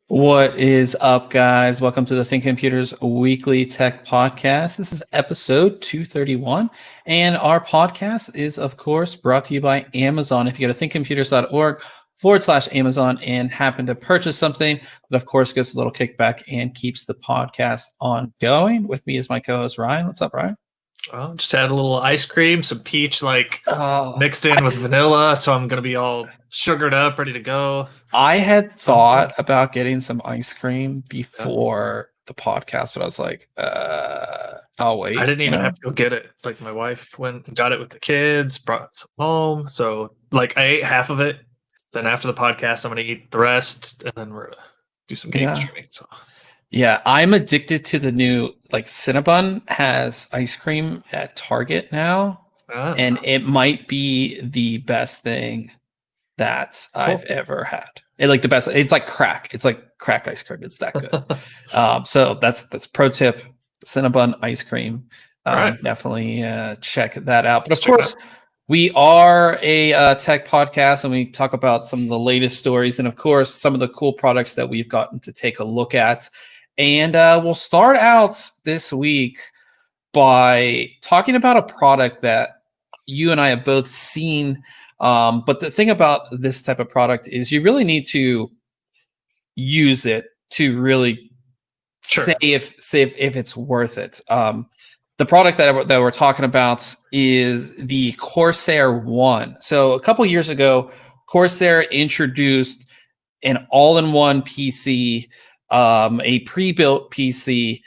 What is up, guys? Welcome to the ThinkComputers Weekly Tech Podcast. This is episode 231, and our podcast is, of course, brought to you by Amazon. If you go to thinkcomputers.org/Amazon and happen to purchase something, that, of course, gets a little kickback and keeps the podcast ongoing. With me is my co-host, Ryan. What's up, Ryan? Well, just add a little ice cream, some peach Oh, mixed in with vanilla, so I'm gonna be all sugared up, ready to go. I had thought about getting some ice cream before the podcast, but I was like, I'll wait. I didn't even have to go get it. Like my wife went and got it with the kids, brought some home. So I ate half of it. Then after the podcast, I'm gonna eat the rest, and then we're gonna do some game streaming. So yeah, I'm addicted to the new Cinnabon has ice cream at Target now, and it might be the best thing that I've ever had. The best. It's like crack. It's like crack ice cream. It's that good. So that's pro tip: Cinnabon ice cream. right. Definitely check that out. But of course, we are a tech podcast, and we talk about some of the latest stories, and of course, some of the cool products that we've gotten to take a look at. And we'll start out this week by talking about a product that you and I have both seen. But the thing about this type of product is you really need to use it to really say if it's worth it. The product that we're talking about is the Corsair ONE. So a couple years ago, Corsair introduced an all-in-one PC, a pre-built PC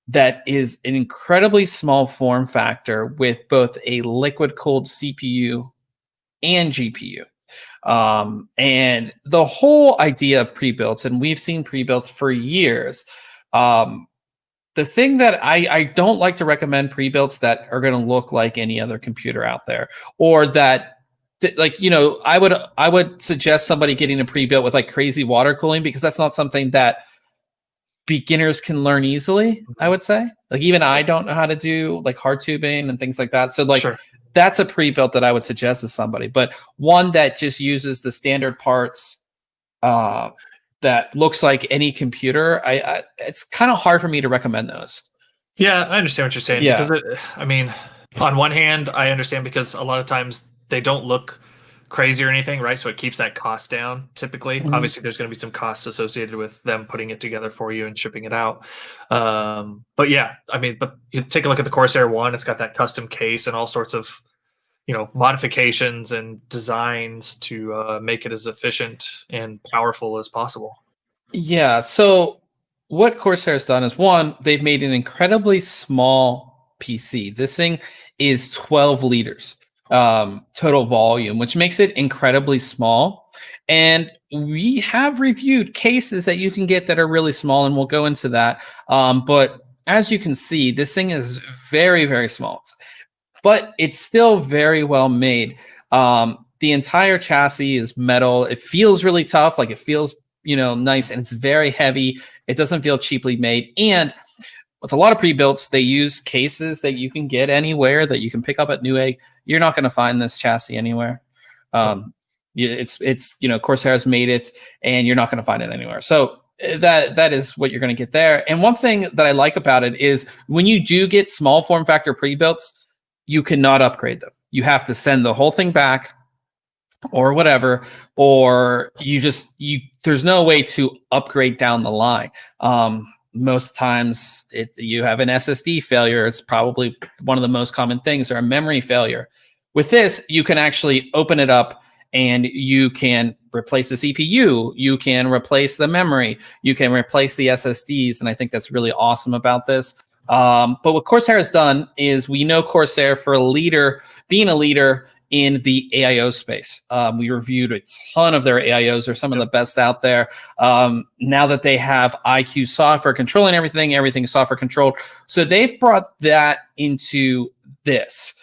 that is an incredibly small form factor with both a liquid-cooled CPU and GPU. And the whole idea of pre-builts, and we've seen pre-builts for years. The thing that I don't like to recommend pre-builts that are going to look like any other computer out there, or that I would suggest somebody getting a pre-built with crazy water cooling, because that's not something that beginners can learn easily. I would say, even I don't know how to do hard tubing and things like that. So that's a pre-built that I would suggest to somebody, but one that just uses the standard parts that looks like any computer, it's kind of hard for me to recommend those. Yeah, I understand what you're saying. Yeah. Because on one hand, I understand because a lot of times they don't look crazy or anything, right? So it keeps that cost down. Typically, obviously, there's going to be some costs associated with them putting it together for you and shipping it out. But yeah, but you take a look at the Corsair ONE. It's got that custom case and all sorts of modifications and designs to make it as efficient and powerful as possible. Yeah. So what Corsair has done is, one, they've made an incredibly small PC. This thing is 12 liters total volume, which makes it incredibly small. And we have reviewed cases that you can get that are really small, and we'll go into that. But as you can see, this thing is very, very small, but it's still very well made. The entire chassis is metal. It feels really tough. It feels, nice, and it's very heavy. It doesn't feel cheaply made. And with a lot of pre-builts, they use cases that you can get anywhere, that you can pick up at Newegg. You're not going to find this chassis anywhere. It's Corsair has made it, and you're not going to find it anywhere. So that is what you're going to get there. And one thing that I like about it is, when you do get small form factor pre-builts, you cannot upgrade them. You have to send the whole thing back, or whatever, or there's no way to upgrade down the line. Most times you have an SSD failure. It's probably one of the most common things, or a memory failure. With this, you can actually open it up, and you can replace the CPU, you can replace the memory, you can replace the SSDs, and I think that's really awesome about this. But what Corsair has done is, we know Corsair for being a leader in the AIO space. We reviewed a ton of their AIOs. They're some of the best out there. Now that they have IQ software controlling everything is software controlled. So they've brought that into this,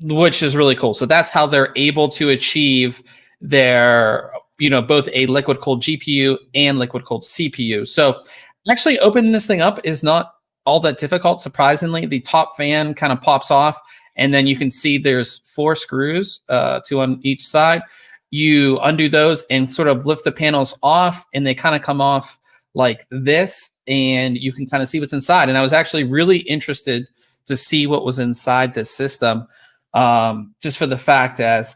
which is really cool. So that's how they're able to achieve their, both a liquid cooled GPU and liquid cooled CPU. So actually opening this thing up is not all that difficult. Surprisingly, the top fan kind of pops off, and then you can see there's 4 screws, 2 on each side. you undo those and sort of lift the panels off, and they kind of come off like this, and you can kind of see what's inside. And I was actually really interested to see what was inside this system, just for the fact as,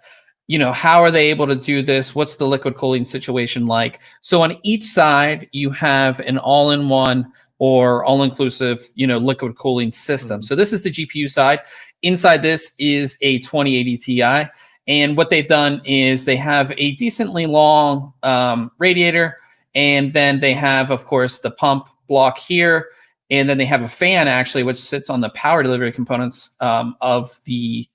how are they able to do this? What's the liquid cooling situation like? So on each side, you have an all-in-one or all-inclusive, liquid cooling system. So this is the GPU side. Inside this is a 2080 Ti. And what they've done is they have a decently long radiator, and then they have, of course, the pump block here, and then they have a fan actually, which sits on the power delivery components of the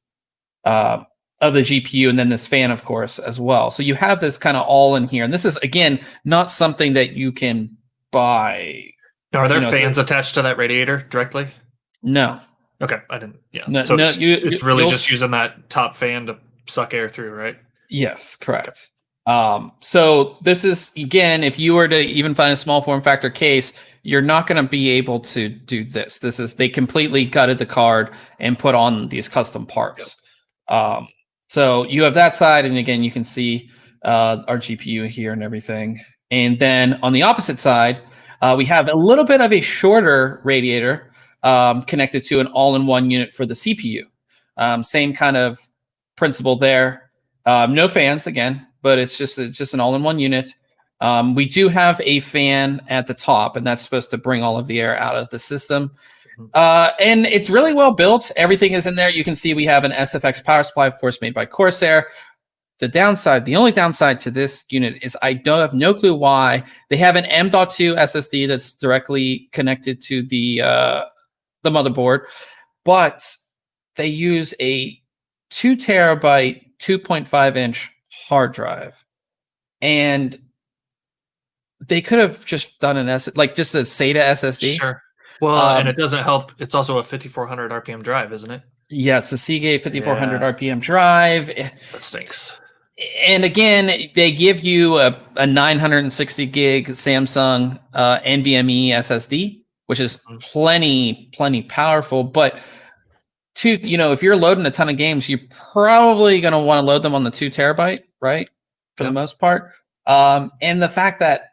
GPU, and then this fan, of course, as well. So you have this kind of all in here, and this is again not something that you can buy. Now, are there fans attached to that radiator directly? No. Okay, I didn't. Yeah. No, so no, it's really just using that top fan to suck air through, right? Yes, correct. Okay. So this is, again, if you were to even find a small form factor case, you're not going to be able to do this. They completely gutted the card and put on these custom parts. Yep. So you have that side, and again, you can see our GPU here and everything. And then on the opposite side, we have a little bit of a shorter radiator connected to an all-in-one unit for the CPU. Same kind of principle there. No fans again, but it's just an all-in-one unit. We do have a fan at the top, and that's supposed to bring all of the air out of the system. And it's really well built. Everything is in there. You can see we have an SFX power supply, of course, made by Corsair. The only downside to this unit is I don't have no clue why. They have an M.2 SSD that's directly connected to the motherboard, but they use a 2 terabyte, 2.5 inch hard drive, and they could have just done just a SATA SSD. Sure. Well, and it doesn't help. It's also a 5400 RPM drive, isn't it? Yeah, it's a Seagate 5400 RPM drive. That stinks. And again, they give you a 960 gig Samsung NVMe SSD, which is plenty powerful. But if you're loading a ton of games, you're probably going to want to load them on the 2 terabyte, right? For the most part. And the fact that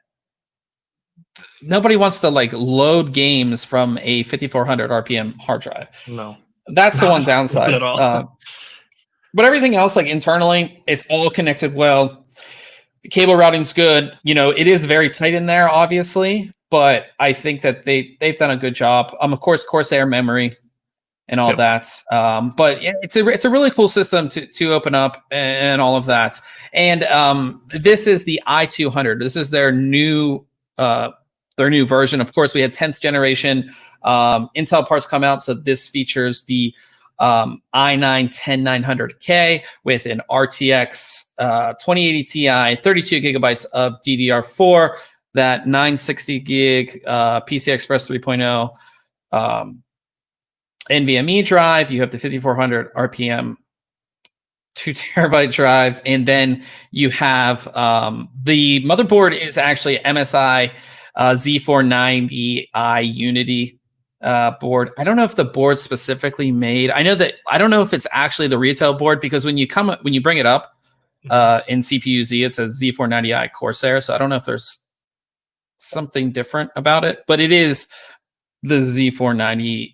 nobody wants to load games from a 5400 RPM hard drive. No, that's the one downside. Not at all. But everything else, internally, it's all connected well. The cable routing's good. It is very tight in there, obviously, but I think that they've done a good job. Of course, Corsair memory and all that. But yeah, it's a really cool system to open up and all of that. And this is the i200. This is their new version. Of course, we had 10th generation Intel parts come out, so this features the i9-10900K with an RTX 2080 Ti, 32 gigabytes of DDR4, that 960 gig PCI Express 3.0 NVMe drive. You have the 5400 RPM 2 terabyte drive, and then you have the motherboard is actually MSI Z490i Unity board. I don't know if the board specifically made. I don't know if it's actually the retail board, because when you bring it up in CPU-Z, it says Z490i Corsair. So I don't know if there's something different about it, but it is the Z490i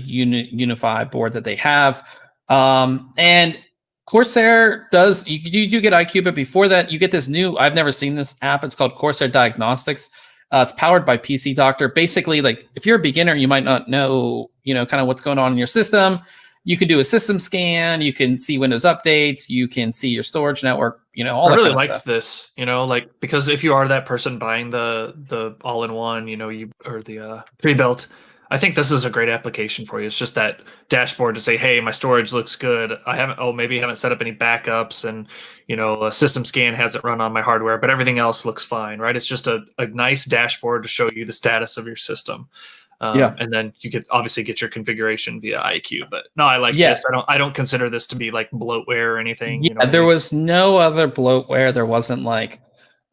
Unify board that they have. And Corsair does, you do get iCUE, but before that, you get this new, I've never seen this app. It's called Corsair Diagnostics. It's powered by PC Doctor. Basically, if you're a beginner, you might not know, kind of what's going on in your system. You can do a system scan. You can see Windows updates. You can see your storage network. All that. I really liked this. Because if you are that person buying the all-in-one, or the pre-built, I think this is a great application for you. It's just that dashboard to say, hey, my storage looks good. Maybe I haven't set up any backups, and, a system scan hasn't run on my hardware, but everything else looks fine, right? It's just a nice dashboard to show you the status of your system. And then you could obviously get your configuration via iCUE. But no, I like this. I don't consider this to be like bloatware or anything. Yeah, there was no other bloatware. There wasn't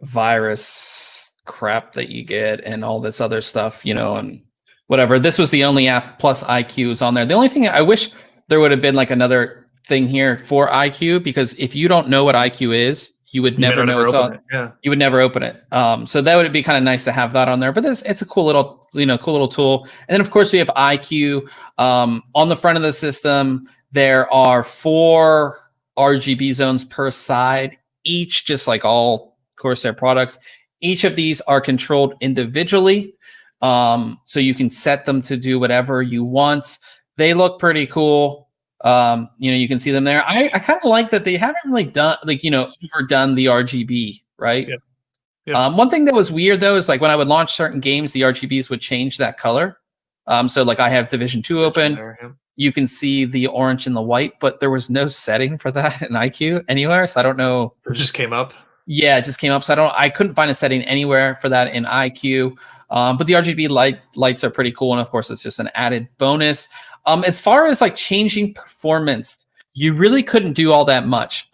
virus crap that you get and all this other stuff, and whatever. This was the only app plus iCUE is on there. The only thing I wish there would have been another thing here for IQ, because if you don't know what IQ is, you would never know it's on. Yeah. You would never open it. So that would be kind of nice to have that on there. But it's a cool little, cool little tool. And then of course we have IQ on the front of the system. There are 4 RGB zones per side, each, just like all Corsair products. Each of these are controlled individually, so you can set them to do whatever you want. They look pretty cool. You can see them there. I kind of like that they haven't really done overdone the RGB, right? Yeah. Yeah. One thing that was weird though is like when I would launch certain games, the RGBs would change that color. So like I have Division 2 open. You can see the orange and the white, but there was no setting for that in IQ anywhere. So I don't know. It just came up. Yeah, it just came up. So I couldn't find a setting anywhere for that in IQ. But the RGB lights are pretty cool. And of course, it's just an added bonus. As far as like changing performance, you really couldn't do all that much.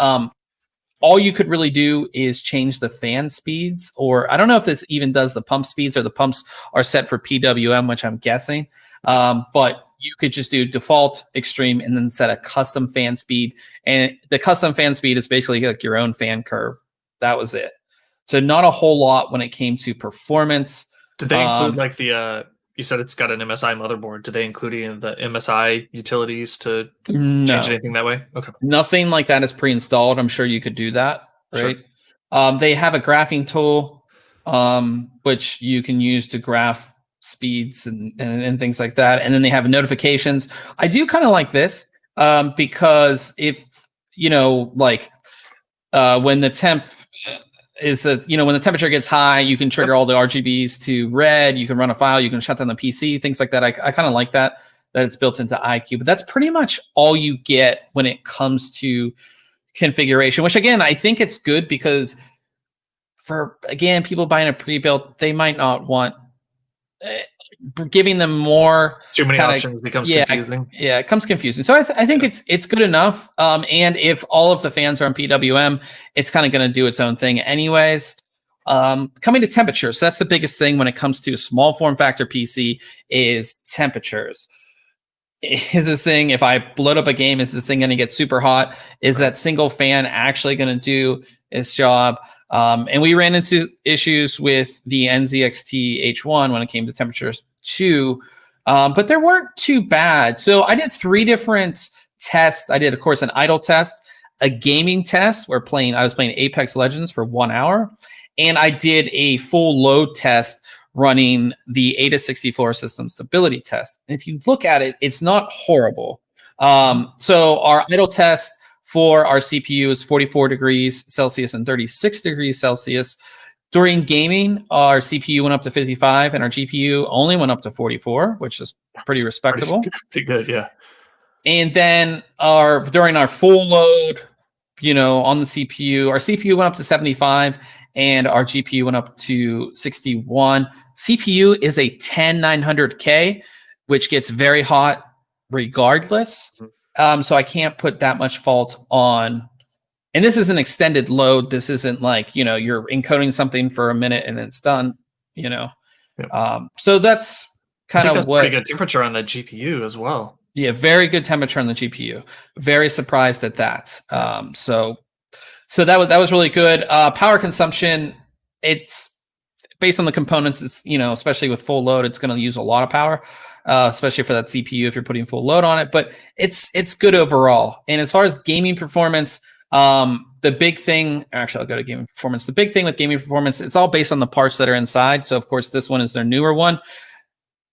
All you could really do is change the fan speeds, or I don't know if this even does the pump speeds, or the pumps are set for PWM, which I'm guessing. But you could just do default, extreme, and then set a custom fan speed. And the custom fan speed is basically like your own fan curve. That was it. So not a whole lot when it came to performance. Did they include like the you said it's got an MSI motherboard. Did they include any of the MSI utilities to change anything that way? Okay. Nothing like that is pre-installed. I'm sure you could do that, right? Sure. They have a graphing tool, which you can use to graph speeds and things like that. And then they have notifications. I do kind of like this because if, when the temp is when the temperature gets high, you can trigger all the RGBs to red. You can run a file. You can shut down the PC, things like that. I kind of like that it's built into IQ. But that's pretty much all you get when it comes to configuration. Which again, I think it's good because for people buying a pre-built, they might not want giving them more. Too many options becomes confusing. Yeah, it becomes confusing. So I think it's good enough. And if all of the fans are on PWM, it's kind of going to do its own thing anyways. Coming to temperatures, so that's the biggest thing when it comes to a small form factor PC is temperatures. Is this thing, if I load up a game, is this thing going to get super hot? Is that single fan actually going to do its job? And we ran into issues with the NZXT H1 when it came to temperatures too, but they weren't too bad. So I did 3 different tests. I did, of course, an idle test, a gaming test where I was playing Apex Legends for 1 hour, and I did a full load test running the AIDA64 system stability test. And if you look at it, it's not horrible. So our idle test for our CPU is 44 degrees Celsius and 36 degrees Celsius. During gaming, our CPU went up to 55 and our GPU only went up to 44, which is pretty respectable. Pretty good, yeah. And then during our full load, on the CPU, our CPU went up to 75 and our GPU went up to 61. CPU is a 10900K, which gets very hot regardless. So I can't put that much fault on. And this is an extended load. This isn't like, you're encoding something for a minute and it's done, Yep. So that's kind of what. Pretty good temperature on the GPU as well. Yeah, very good temperature on the GPU. Very surprised at that. So that was really good. Power consumption, it's based on the components. It's, especially with full load, it's going to use a lot of power. Especially for that CPU if you're putting full load on it, but it's good overall. And as far as gaming performance, the big thing, actually I'll go to gaming performance. The big thing with gaming performance, it's all based on the parts that are inside. So of course this one is their newer one.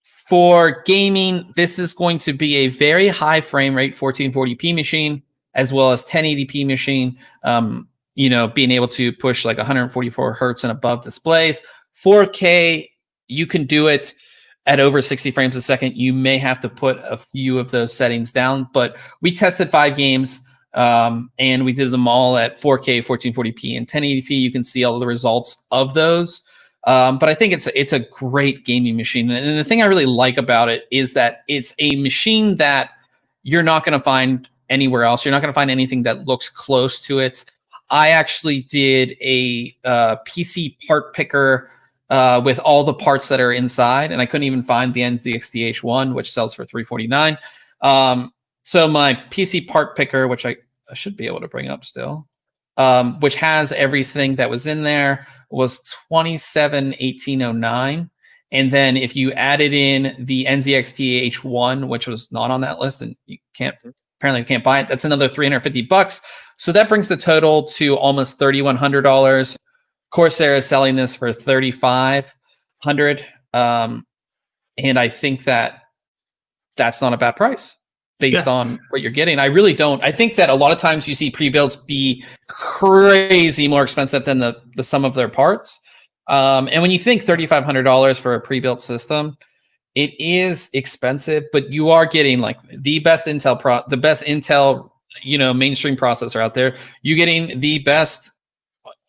For gaming, this is going to be a very high frame rate 1440p machine, as well as 1080p machine, being able to push like 144 hertz and above displays. 4K, you can do it at over 60 frames a second. You may have to put a few of those settings down, but we tested 5 games and we did them all at 4K, 1440p, and 1080p. You can see all the results of those. But I think it's a great gaming machine. And the thing I really like about it is that it's a machine that you're not going to find anywhere else. You're not going to find anything that looks close to it. I actually did a PC part picker with all the parts that are inside, and I couldn't even find the NZXT H1, which sells for $349. So my PC part picker, which I should be able to bring up still, which has everything that was in there, was 271809. And then if you added in the NZXT H1, which was not on that list, and you apparently can't buy it, that's another $350. So that brings the total to almost $3,100. Corsair is selling this for $3,500. And I think that that's not a bad price based on what you're getting. I really don't. I think that a lot of times you see pre-builds be crazy more expensive than the sum of their parts. And when you think $3,500 for a pre-built system, it is expensive, but you are getting like the best Intel mainstream processor out there. You're getting the best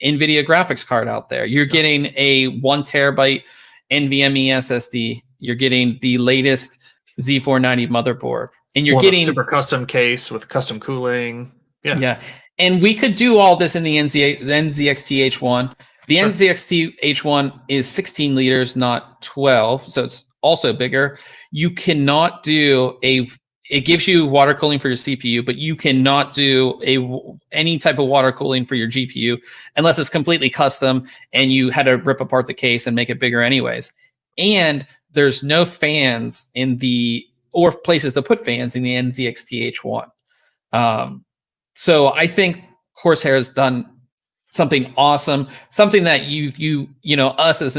NVIDIA graphics card out there. You're getting a 1 terabyte NVMe SSD. You're getting the latest Z490 motherboard. And you're getting super custom case with custom cooling. Yeah. And we could do all this in the NZXT H1. The NZXT H1 is 16 liters, not 12. So it's also bigger. You cannot do it gives you water cooling for your CPU, but you cannot do any type of water cooling for your GPU unless it's completely custom and you had to rip apart the case and make it bigger anyways. And there's no fans or places to put fans in the NZXT H1. So I think Corsair has done something awesome, something that us as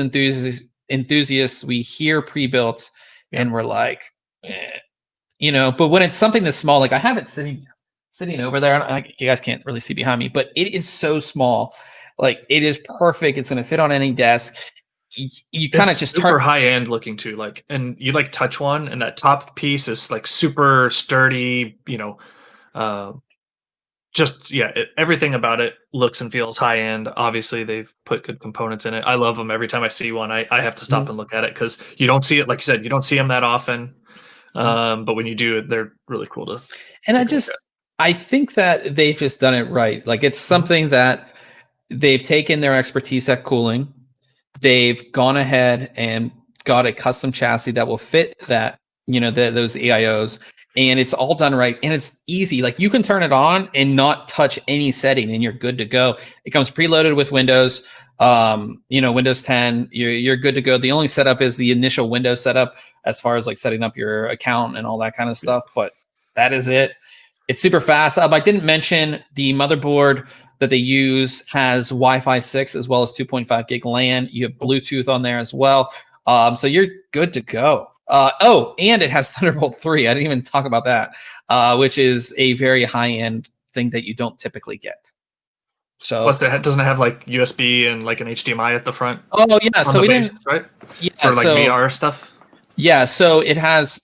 enthusiasts, we hear pre-built and we're like, but when it's something this small, like I have it sitting over there, you guys can't really see behind me, but it is so small. Like it is perfect. It's going to fit on any desk. You kind of just super high end looking too, like, and you like touch one, and that top piece is like super sturdy. Everything about it looks and feels high end. Obviously, they've put good components in it. I love them. Every time I see one, I have to stop and look at it because you don't see it, like you said, you don't see them that often. But when you do, they're really cool to. And I think that they've just done it right. Like it's something that they've taken their expertise at cooling. They've gone ahead and got a custom chassis that will fit that, those EIOs, and it's all done right. And it's easy. Like you can turn it on and not touch any setting and you're good to go. It comes preloaded with Windows, Windows 10, you're good to go. The only setup is the initial Windows setup as far as like setting up your account and all that kind of stuff. But that is it. It's super fast. I didn't mention the motherboard that they use has Wi-Fi 6 as well as 2.5 gig LAN. You have Bluetooth on there as well. So you're good to go. And it has Thunderbolt 3. I didn't even talk about that, which is a very high-end thing that you don't typically get. So plus, doesn't it have like USB and like an HDMI at the front? Oh yeah, so we didn't right? Yeah, for like VR stuff. Yeah, so it has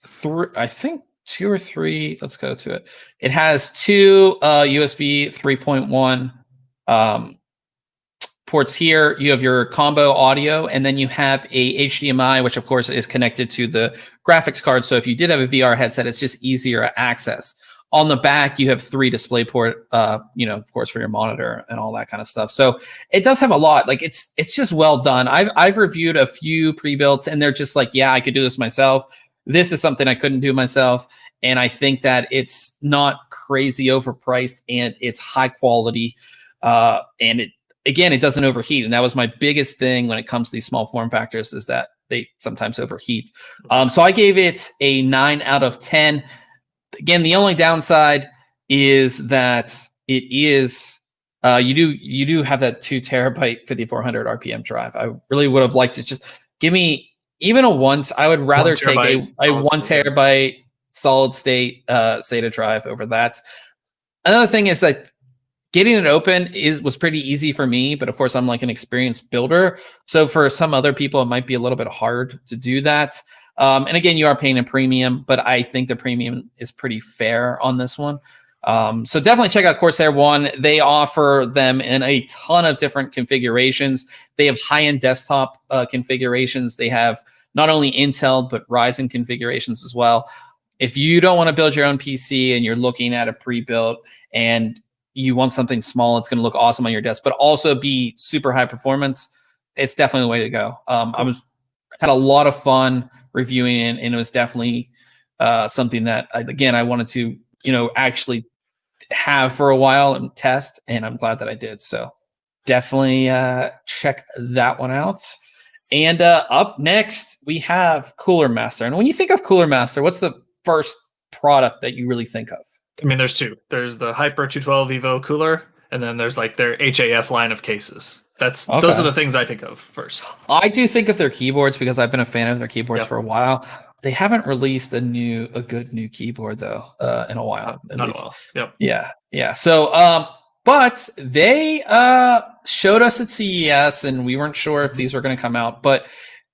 I think 2 or 3. Let's go to it. It has 2 USB 3.1 ports here. You have your combo audio, and then you have a HDMI, which of course is connected to the graphics card. So if you did have a VR headset, it's just easier access. On the back, you have 3 DisplayPort, of course, for your monitor and all that kind of stuff. So it does have a lot. Like it's just well done. I've reviewed a few pre-builts, and they're just like, yeah, I could do this myself. This is something I couldn't do myself. And I think that it's not crazy overpriced, and it's high quality. And it doesn't overheat. And that was my biggest thing when it comes to these small form factors, is that they sometimes overheat. So I gave it a 9 out of 10. Again, the only downside is that it is you do have that 2 terabyte 5400 RPM drive. I really would have liked to just give me even a once. I would rather take a 1 terabyte solid state SATA drive over that. Another thing is that getting it open was pretty easy for me, but of course I'm like an experienced builder. So for some other people, it might be a little bit hard to do that. And again, you are paying a premium, but I think the premium is pretty fair on this one. So definitely check out Corsair ONE. They offer them in a ton of different configurations. They have high-end desktop configurations. They have not only Intel, but Ryzen configurations as well. If you don't want to build your own PC and you're looking at a pre-built and you want something small, it's going to look awesome on your desk, but also be super high performance, it's definitely the way to go. I had a lot of fun reviewing it, and it was definitely something that I wanted to actually have for a while and test, and I'm glad that I did. So definitely check that one out. And up next, we have Cooler Master. And when you think of Cooler Master, what's the first product that you really think of? I mean, there's two. There's the Hyper 212 Evo cooler, and then there's like their HAF line of cases. Those are the things I think of first. I do think of their keyboards because I've been a fan of their keyboards for a while. They haven't released a good new keyboard though in a while. Not a while. Yep. Yeah. So, but they showed us at CES, and we weren't sure if these were going to come out, but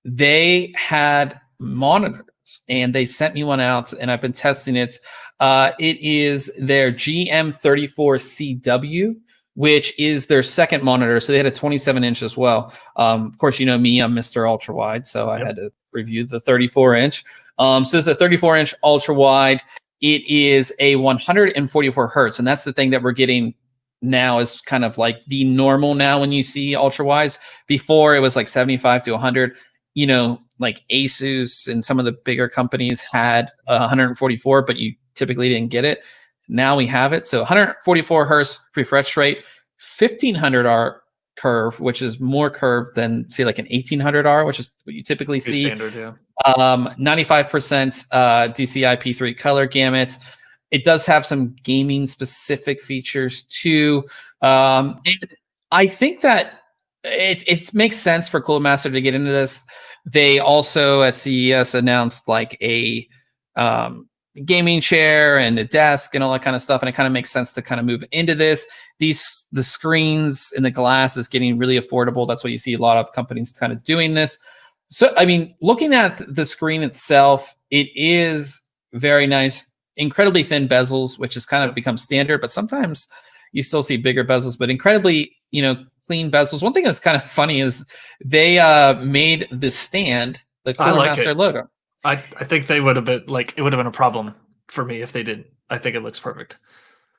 they had monitors, and they sent me one out, and I've been testing it. It is their GM34-CW, which is their second monitor. So they had a 27-inch as well. Of course, you know me, I'm Mr. Ultra Wide, so I had to review the 34-inch. So it's a 34-inch ultra wide. It is a 144 hertz, and that's the thing that we're getting now is kind of like the normal now when you see ultra wides. Before it was like 75 to 100. Like ASUS and some of the bigger companies had 144, but you typically didn't get it. Now we have it. So 144 hertz refresh rate, 1500R curve, which is more curved than say like an 1800R, which is what you typically see. Standard, yeah. 95% DCI-P3 color gamut. It does have some gaming specific features too. I think that it makes sense for Cooler Master to get into this. They also at CES announced like a gaming chair and a desk and all that kind of stuff, and it kind of makes sense to kind of move into this. The screens and the glass is getting really affordable. That's why you see a lot of companies kind of doing this. So I mean, looking at the screen itself, it is very nice, incredibly thin bezels, which has kind of become standard, but sometimes you still see bigger bezels, but incredibly clean bezels. One thing that's kind of funny is they made the stand the Cooler Master logo. I think they would have been like, it would have been a problem for me if they didn't. I think it looks perfect.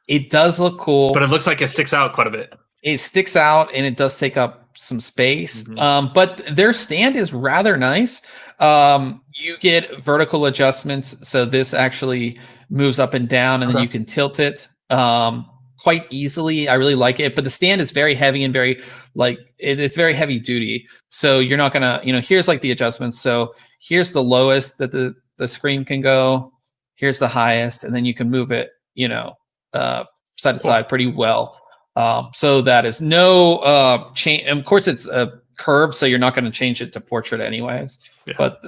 It does look cool, but it looks like it sticks out quite a bit. It sticks out and it does take up some space. But their stand is rather nice. You get vertical adjustments, so this actually moves up and down, and then you can tilt it quite easily. I really like it, but the stand is very heavy and very it's very heavy duty. So you're not gonna, here's like the adjustments. So here's the lowest that the screen can go. Here's the highest, and then you can move it, side to side pretty well. So that is no change. Of course, it's a curve, so you're not going to change it to portrait anyways. Yeah. But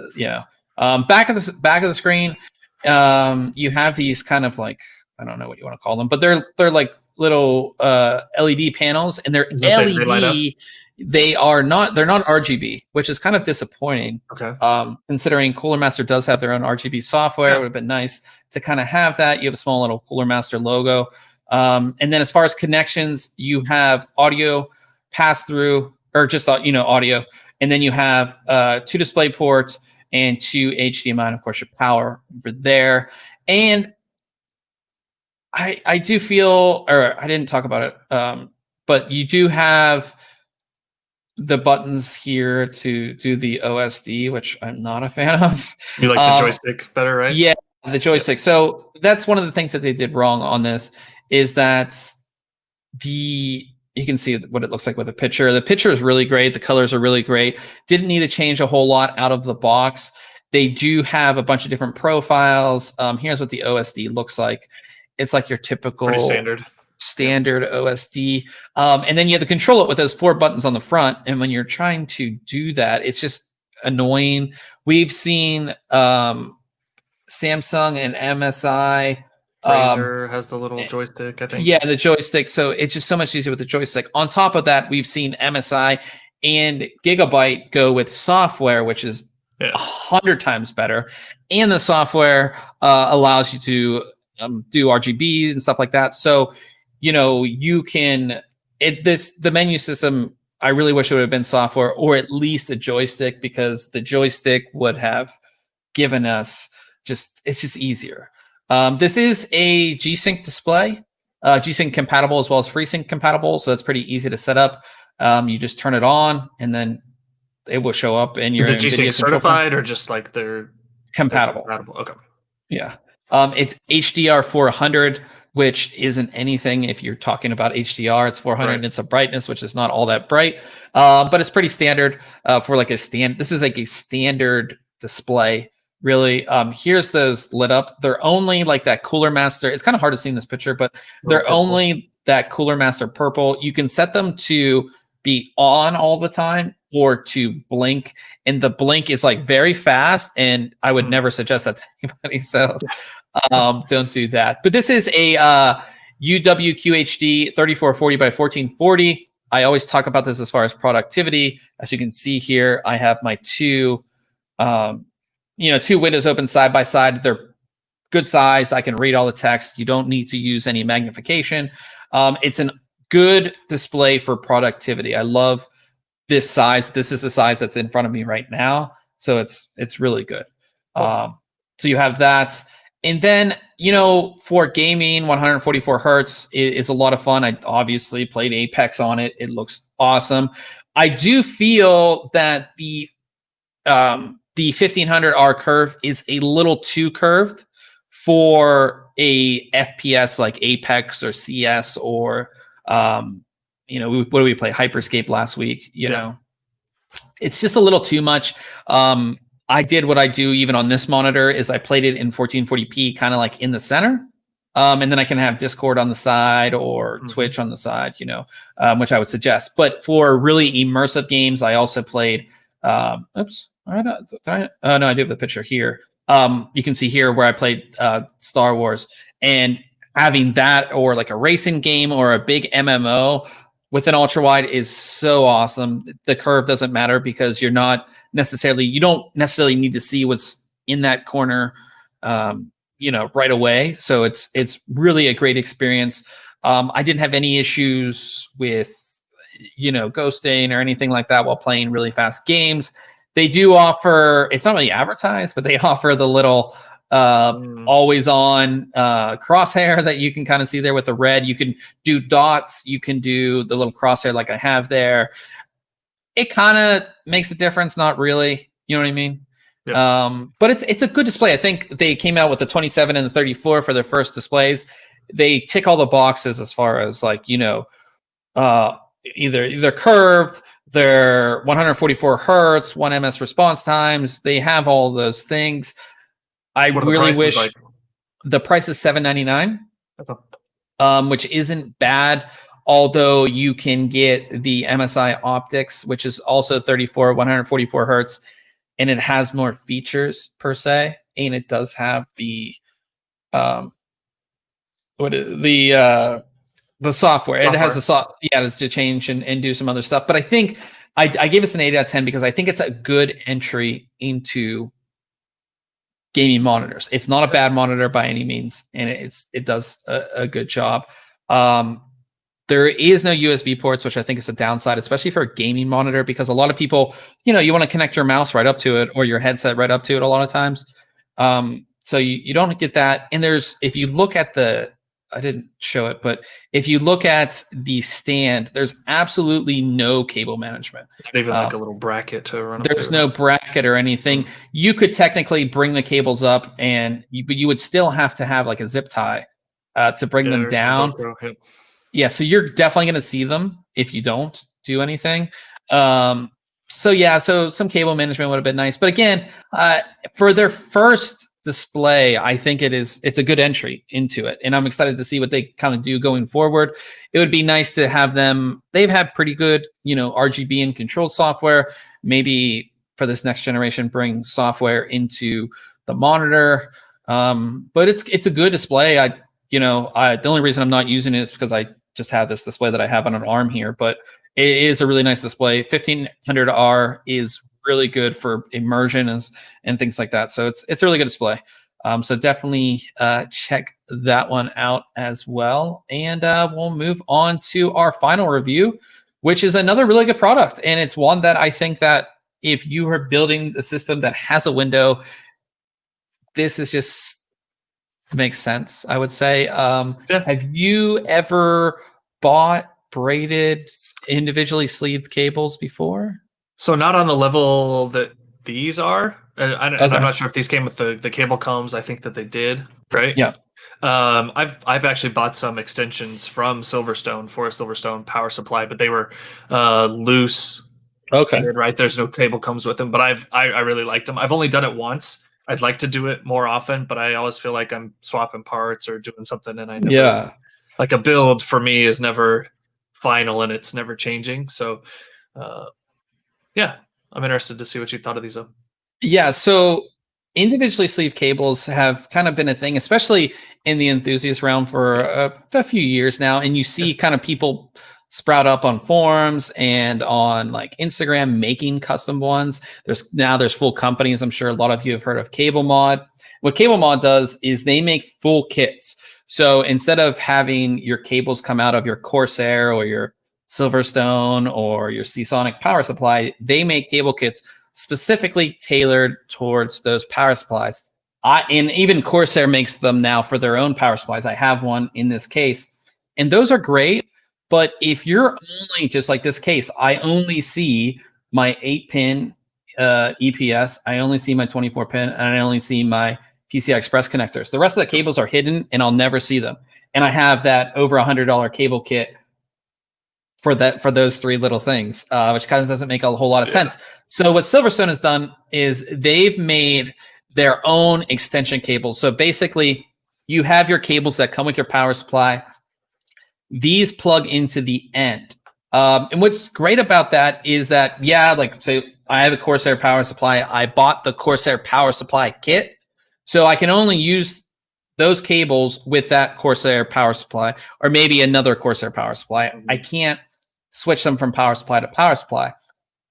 back of the screen, you have these kind of like, I don't know what you want to call them, but they're like little LED panels, and they're LED. They're not RGB, which is kind of disappointing. Okay. Considering Cooler Master does have their own RGB software, it would have been nice to kind of have that. You have a small little Cooler Master logo. And then as far as connections, you have audio pass through, or just audio, and then you have 2 display ports and 2 HDMI, and of course your power over there. And I do feel, or I didn't talk about it, but you do have the buttons here to do the OSD, which I'm not a fan of. You like the joystick better, right? Yeah, the joystick. So that's one of the things that they did wrong on this, is that you can see what it looks like with a picture. The picture is really great. The colors are really great. Didn't need to change a whole lot out of the box. They do have a bunch of different profiles. Here's what the OSD looks like. It's like your typical pretty standard OSD. And then you have to control it with those 4 buttons on the front. And when you're trying to do that, it's just annoying. We've seen Samsung and MSI. Razer has the little joystick, I think. Yeah, the joystick. So it's just so much easier with the joystick. On top of that, we've seen MSI and Gigabyte go with software, which is 100 times better. And the software allows you to do RGB and stuff like that. So, you can, the menu system, I really wish it would have been software, or at least a joystick, because the joystick would have given us it's just easier. This is a G-Sync display, G-Sync compatible as well as FreeSync compatible. So that's pretty easy to set up. You just turn it on and then it will show up in your. Is it G-Sync certified or just like they're compatible? Okay. Yeah. It's HDR 400, which isn't anything if you're talking about HDR. It's 400 Right. and it's a brightness, which is not all that bright, but it's pretty standard for like a stand. This is like a standard display, really. Here's those lit up. They're only like that Cooler Master. It's kind of hard to see in this picture, but they're only that Cooler Master purple. You can set them to be on all the time or to blink, and the blink is like very fast, and I would never suggest that to anybody, so don't do that. But this is a UWQHD 3440 by 1440. I always talk about this as far as productivity. As you can see here, I have my two windows open side by side. They're good size. I can read all the text. You don't need to use any magnification. It's a good display for productivity. I love this size. This is the size that's in front of me right now, so it's really good. So you have that, and then for gaming, 144 hertz is a lot of fun. I obviously played Apex on it. It looks awesome. I do feel that the 1500R curve is a little too curved for a FPS like Apex or CS or what do we play? Hyperscape last week. You know, it's just a little too much. I did what I do even on this monitor is I played it in 1440p, kind of like in the center. And then I can have Discord on the side or Twitch on the side, which I would suggest. But for really immersive games, I also played. Oops. I do have the picture here. You can see here where I played Star Wars, and having that or like a racing game or a big MMO with an ultra wide is so awesome. The curve doesn't matter because you don't necessarily need to see what's in that corner, right away. So it's really a great experience. I didn't have any issues with, ghosting or anything like that while playing really fast games. They do offer, it's not really advertised, but they offer the little always on crosshair that you can kind of see there with the red. You can do dots. You can do the little crosshair like I have there. It kind of makes a difference. Not really. You know what I mean? Yeah. But it's a good display. I think they came out with the 27 and the 34 for their first displays. They tick all the boxes as far as like, either curved, they're 144 hertz, 1 ms response times. They have all those things. I really wish the price is $799, which isn't bad. Although you can get the MSI optics, which is also 144 hertz, and it has more features per se, and it does have the software. It has it's to change and do some other stuff. But I think I gave us an 8 out of 10 because I think it's a good entry into gaming monitors. It's not a bad monitor by any means, and it does a good job. There is no USB ports, which I think is a downside, especially for a gaming monitor, because a lot of people, you want to connect your mouse right up to it or your headset right up to it a lot of times. So you don't get that. And if you look at I didn't show it, but if you look at the stand, there's absolutely no cable management. Not even like a little bracket to run. There's no bracket or anything. You could technically bring the cables up, but you would still have to have like a zip tie to bring them down. Yeah, so you're definitely going to see them if you don't do anything. So some cable management would have been nice. But again, for their first display, I think it's a good entry into it, and I'm excited to see what they kind of do going forward. It would be nice to have them. They've had pretty good, RGB and control software. Maybe for this next generation, bring software into the monitor. But it's a good display. The only reason I'm not using it is because I just have this display that I have on an arm here, but it is a really nice display. 1500R is really good for immersion and things like that. So it's a really good display. So definitely check that one out as well. And we'll move on to our final review, which is another really good product. And it's one that I think that if you are building a system that has a window, this is just makes sense, I would say. Have you ever bought braided, individually sleeved cables before? So not on the level that these are, and I'm Okay. not sure if these came with the cable combs. I think that they did, right? Yeah. I've actually bought some extensions from Silverstone for a Silverstone power supply, but they were loose. Okay. Right. There's no cable comes with them, but I really liked them. I've only done it once. I'd like to do it more often, but I always feel like I'm swapping parts or doing something, and I never like a build for me is never final and it's never changing. So, yeah, I'm interested to see what you thought of these. Yeah, so individually sleeved cables have kind of been a thing, especially in the enthusiast realm for a few years now. And you see kind of people sprout up on forums and on like Instagram making custom ones. There's full companies. I'm sure a lot of you have heard of Cable Mod. What Cable Mod does is they make full kits. So instead of having your cables come out of your Corsair or your Silverstone or your Seasonic power supply, they make cable kits specifically tailored towards those power supplies. And even Corsair makes them now for their own power supplies. I have one in this case, and those are great. But if you're only just like this case, I only see my 8-pin EPS, I only see my 24-pin, and I only see my PCI Express connectors. The rest of the cables are hidden, and I'll never see them. And I have that over $100 cable kit for those three little things, which kind of doesn't make a whole lot of sense. So what Silverstone has done is they've made their own extension cables. So basically, you have your cables that come with your power supply. These plug into the end. And what's great about that is that, like, so I have a Corsair power supply. I bought the Corsair power supply kit. So I can only use those cables with that Corsair power supply, or maybe another Corsair power supply. I can't switch them from power supply to power supply.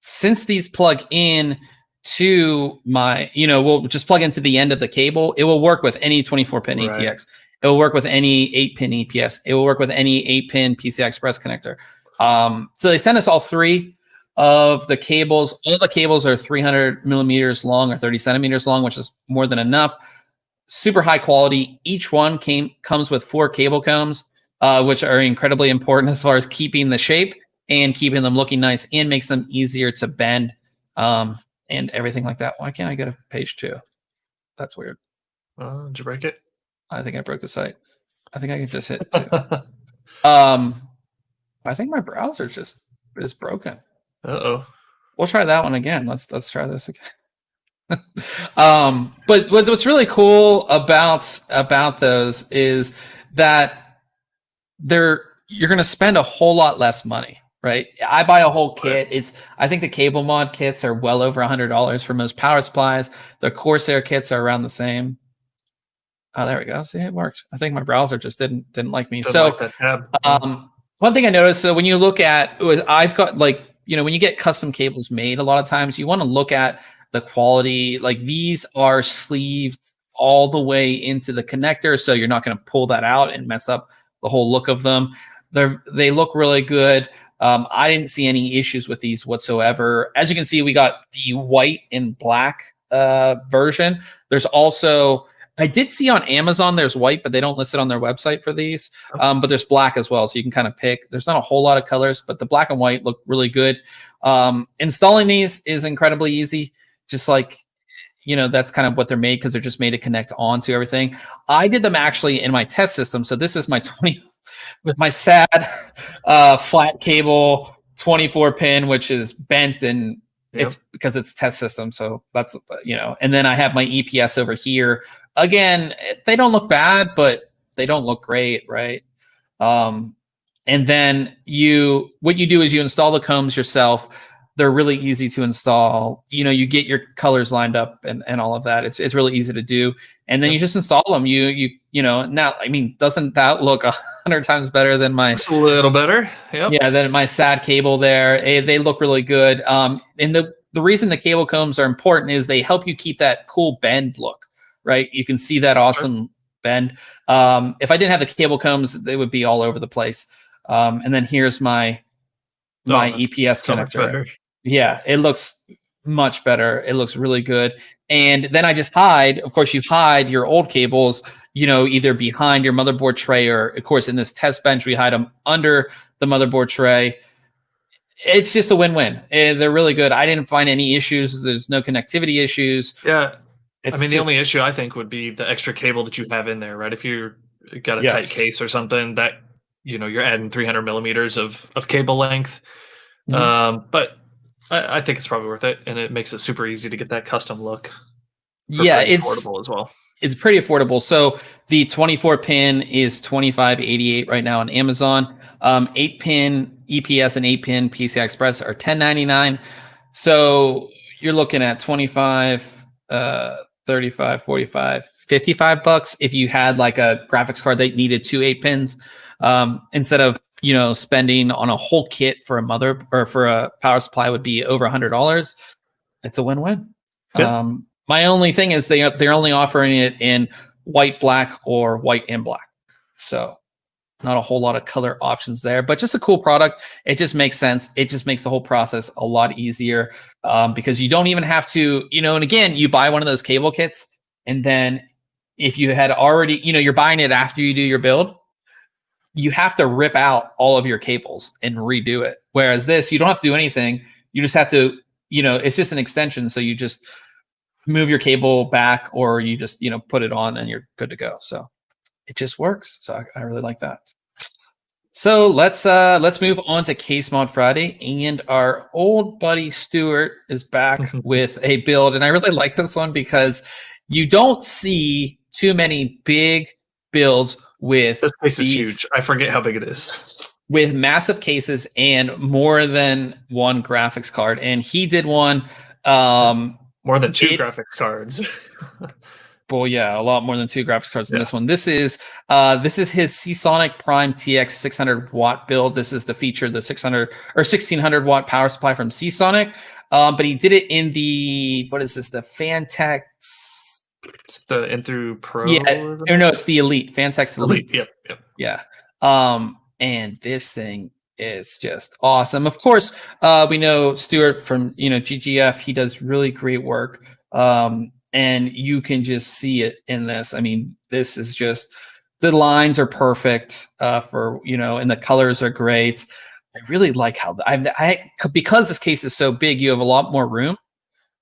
Since these plug in to my, we'll just plug into the end of the cable, it will work with any 24-pin ATX. It will work with any 8-pin EPS. It will work with any 8-pin PCI Express connector. So they sent us all three of the cables. All the cables are 300 millimeters long or 30 centimeters long, which is more than enough. Super high quality. Each one comes with 4 cable combs, which are incredibly important as far as keeping the shape and keeping them looking nice, and makes them easier to bend and everything like that. Why can't I go to page 2? That's weird. Did you break it? I think I broke the site. I think I can just hit 2. I think my browser just is broken. Uh-oh. We'll try that one again. Let's try this again. But what's really cool about those is that you're going to spend a whole lot less money, right? I buy a whole kit. I think the Cable Mod kits are well over $100 for most power supplies. The Corsair kits are around the same. Oh, there we go. See, it worked. I think my browser just didn't like me. So, like that tab. One thing I noticed, so when you look at, I've got when you get custom cables made, a lot of times you want to look at the quality. Like these are sleeved all the way into the connector, so you're not going to pull that out and mess up the whole look of them. They look really good. I didn't see any issues with these whatsoever. As you can see, we got the white and black version. There's also, I did see on Amazon there's white, but they don't list it on their website for these. But there's black as well, so you can kind of pick. There's not a whole lot of colors, but the black and white look really good. Installing these is incredibly easy. Just like, that's kind of what they're made, because they're just made to connect onto everything. I did them actually in my test system. So this is my my SAD flat cable 24-pin, which is bent, and it's because it's test system. So that's, and then I have my EPS over here. Again, they don't look bad, but they don't look great, right? And then what you do is you install the combs yourself. They're really easy to install. You get your colors lined up and all of that. It's really easy to do. And then you just install them. Now, I mean, doesn't that look 100 times better than my... It's a little better. Yep. Yeah, than my SAD cable there. They look really good. And the reason the cable combs are important is they help you keep that cool bend look, right? You can see that awesome bend. If I didn't have the cable combs, they would be all over the place. And then here's my EPS connector. Yeah, it looks much better. It looks really good. And then I just hide. Of course, you hide your old cables, either behind your motherboard tray, or, of course, in this test bench, we hide them under the motherboard tray. it's just a win-win. They're really good. I didn't find any issues. There's no connectivity issues. Yeah. It's I mean, the only issue I think would be the extra cable that you have in there, right? If you got a tight case or something, that you're adding 300 millimeters of cable length. But I think it's probably worth it, and it makes it super easy to get that custom look. It's affordable as well. It's pretty affordable. So the 24 pin is $25.88 right now on Amazon. 8-pin EPS and 8-pin PCI Express are $10.99. So you're looking at 25, 35, 45, $55 if you had like a graphics card that needed 2 8-pins, instead of spending on a whole kit for a mother or for a power supply would be over $100. It's a win-win. Yeah. My only thing is they're only offering it in white, black, or white and black. So not a whole lot of color options there, but just a cool product. It just makes sense. It just makes the whole process a lot easier, because you don't even have to, and again, you buy one of those cable kits, and then if you had already, you're buying it after you do your build, you have to rip out all of your cables and redo it. Whereas this, you don't have to do anything. You just have to, it's just an extension. So you just move your cable back, or you just put it on and you're good to go. So it just works. So I really like that. So let's move on to Case Mod Friday, and our old buddy Stuart is back with a build, and I really like this one because you don't see too many big builds with this case is huge. I forget how big it is. With massive cases and more than one graphics card, and he did one. More than 2 graphics cards. Well, yeah, a lot more than 2 graphics cards in this one. This is his Seasonic Prime TX 600 watt build. This is the feature, the 600 or 1600 watt power supply from Seasonic. But he did it in the, what is this? The Fantex. It's the N Pro. Yeah, or no, it's the Elite. Fantex Elite. Yep. Yeah. And this thing is just awesome. Of course, we know Stuart from GGF. He does really great work, and you can just see it in this. I mean, this is just, the lines are perfect for and the colors are great. I really like how because this case is so big, you have a lot more room,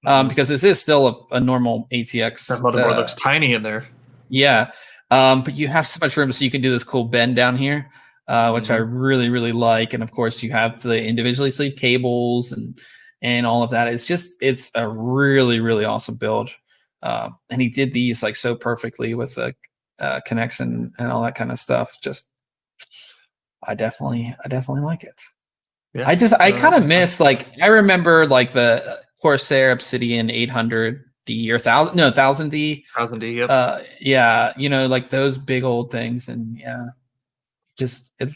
because this is still a normal ATX. That motherboard looks tiny in there. Yeah, but you have so much room, so you can do this cool bend down here. Which I really, really like. And of course you have the individually sleeved cables and all of that. It's a really, really awesome build. And he did these like so perfectly with the connection and all that kind of stuff. Just, I definitely like it. Yeah. I kind of miss, like, I remember like the Corsair Obsidian 800D or 1000D. 1000D, yep. Yeah, like those big old things, and yeah.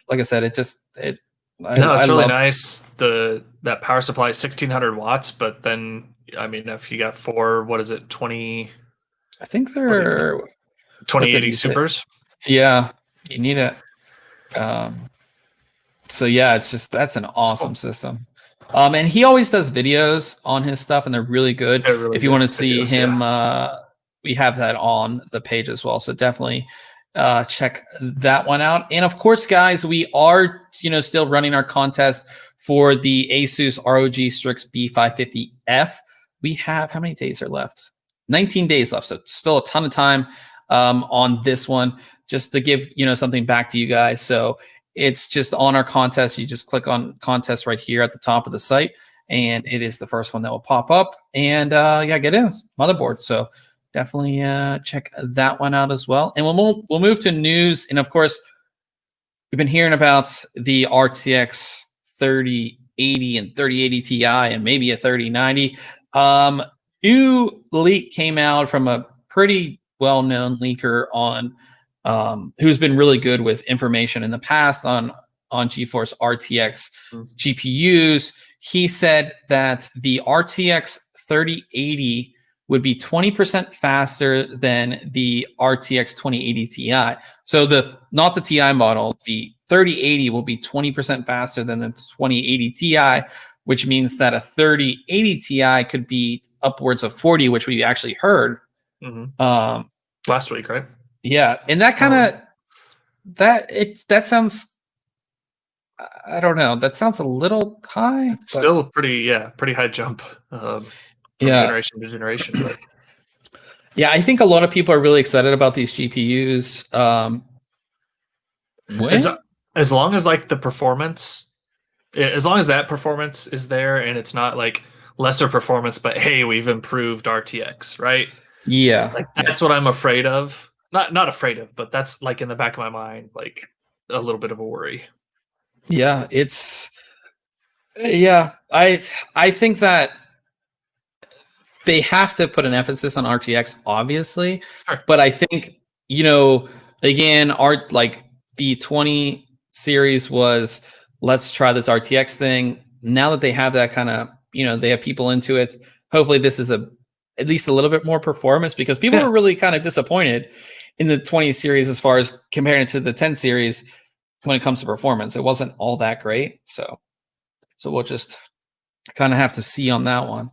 Like I said, it's really nice. That power supply is 1600 watts, but then I mean, if you got 4, what is it, 20? I think they're 2080 supers. Yeah, you need it. So yeah, that's an awesome system. And he always does videos on his stuff, and they're really good. Really if you want to see him, we have that on the page as well. So definitely. Check that one out. And of course, guys, we are still running our contest for the Asus ROG Strix B550F. We have, how many days are left? 19 days left, so still a ton of time on this one, just to give something back to you guys. So it's just on our contest. You just click on contest right here at the top of the site, and it is the first one that will pop up. And get in, motherboard. So definitely check that one out as well. And we'll move to news. And of course, we've been hearing about the RTX 3080 and 3080 Ti and maybe a 3090. New leak came out from a pretty well-known leaker on who's been really good with information in the past on GeForce RTX GPUs. He said that the RTX 3080 would be 20% faster than the RTX 2080 Ti. So not the Ti model, the 3080 will be 20% faster than the 2080 Ti, which means that a 3080 Ti could be upwards of 40, which we actually heard last week, right? Yeah, and that kind of that sounds I don't know. That sounds a little high. It's still a pretty high jump from generation to generation. But yeah, I think a lot of people are really excited about these GPUs. As long as like the performance, as long as that performance is there, and it's not like lesser performance, but hey, we've improved RTX, right? Yeah, like that's what I'm afraid of. Not afraid of, but that's like in the back of my mind, like a little bit of a worry. Yeah, I think that they have to put an emphasis on RTX, obviously, Sure. but I think, again, like the 20 series was, let's try this RTX thing. Now that they have that kind of, they have people into it. Hopefully, this is at least a little bit more performance, because people were really kind of disappointed in the 20 series as far as comparing it to the 10 series when it comes to performance. It wasn't all that great, so we'll just kind of have to see on that one.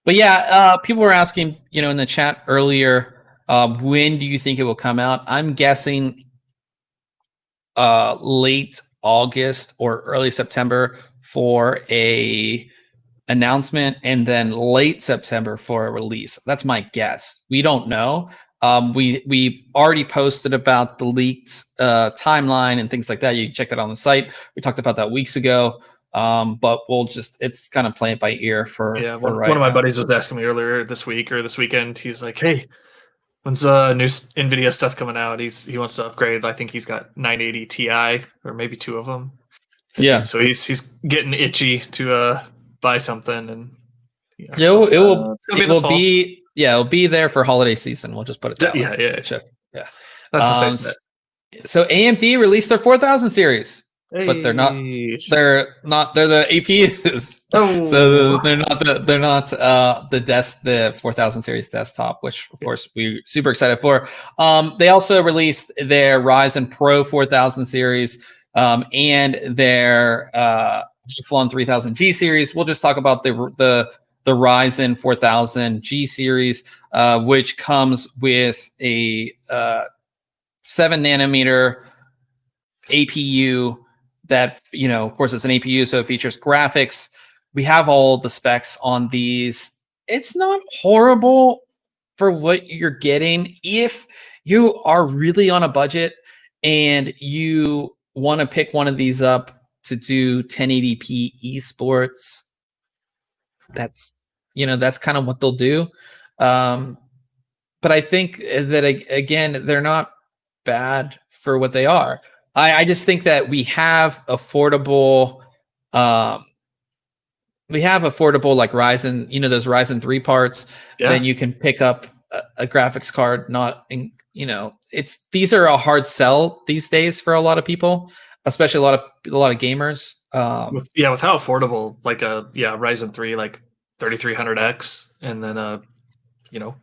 But yeah, people were asking, in the chat earlier, when do you think it will come out? I'm guessing late August or early September for a announcement, and then late September for a release. That's my guess. We don't know. We already posted about the leaked timeline and things like that. You can check that on the site. We talked about that weeks ago. But it's kind of playing it by ear for one of my buddies was asking me earlier this week or this weekend. He was like, "Hey, when's new NVIDIA stuff coming out?" He wants to upgrade. I think he's got 980 Ti or maybe two of them. Yeah. So he's getting itchy to buy something, and it will be there for holiday season. We'll just put it that way. Yeah. That's a safe bet. So AMD released their 4000 series. Hey. But they're not the APUs. So they're not the 4000 series desktop, which of course we're super excited for. They also released their Ryzen Pro 4000 series and their G-Flon 3000G series. We'll just talk about the Ryzen 4000 G series, which comes with a 7 nanometer APU that, of course, it's an APU, so it features graphics. We have all the specs on these. It's not horrible for what you're getting. If you are really on a budget and you want to pick one of these up to do 1080p esports, that's kind of what they'll do. But I think that, again, they're not bad for what they are. I just think that we have affordable like Ryzen, those Ryzen 3 parts. Then you can pick up a graphics card. These are a hard sell these days for a lot of people, especially a lot of gamers. With how affordable, like a Ryzen 3, like 3300X, and then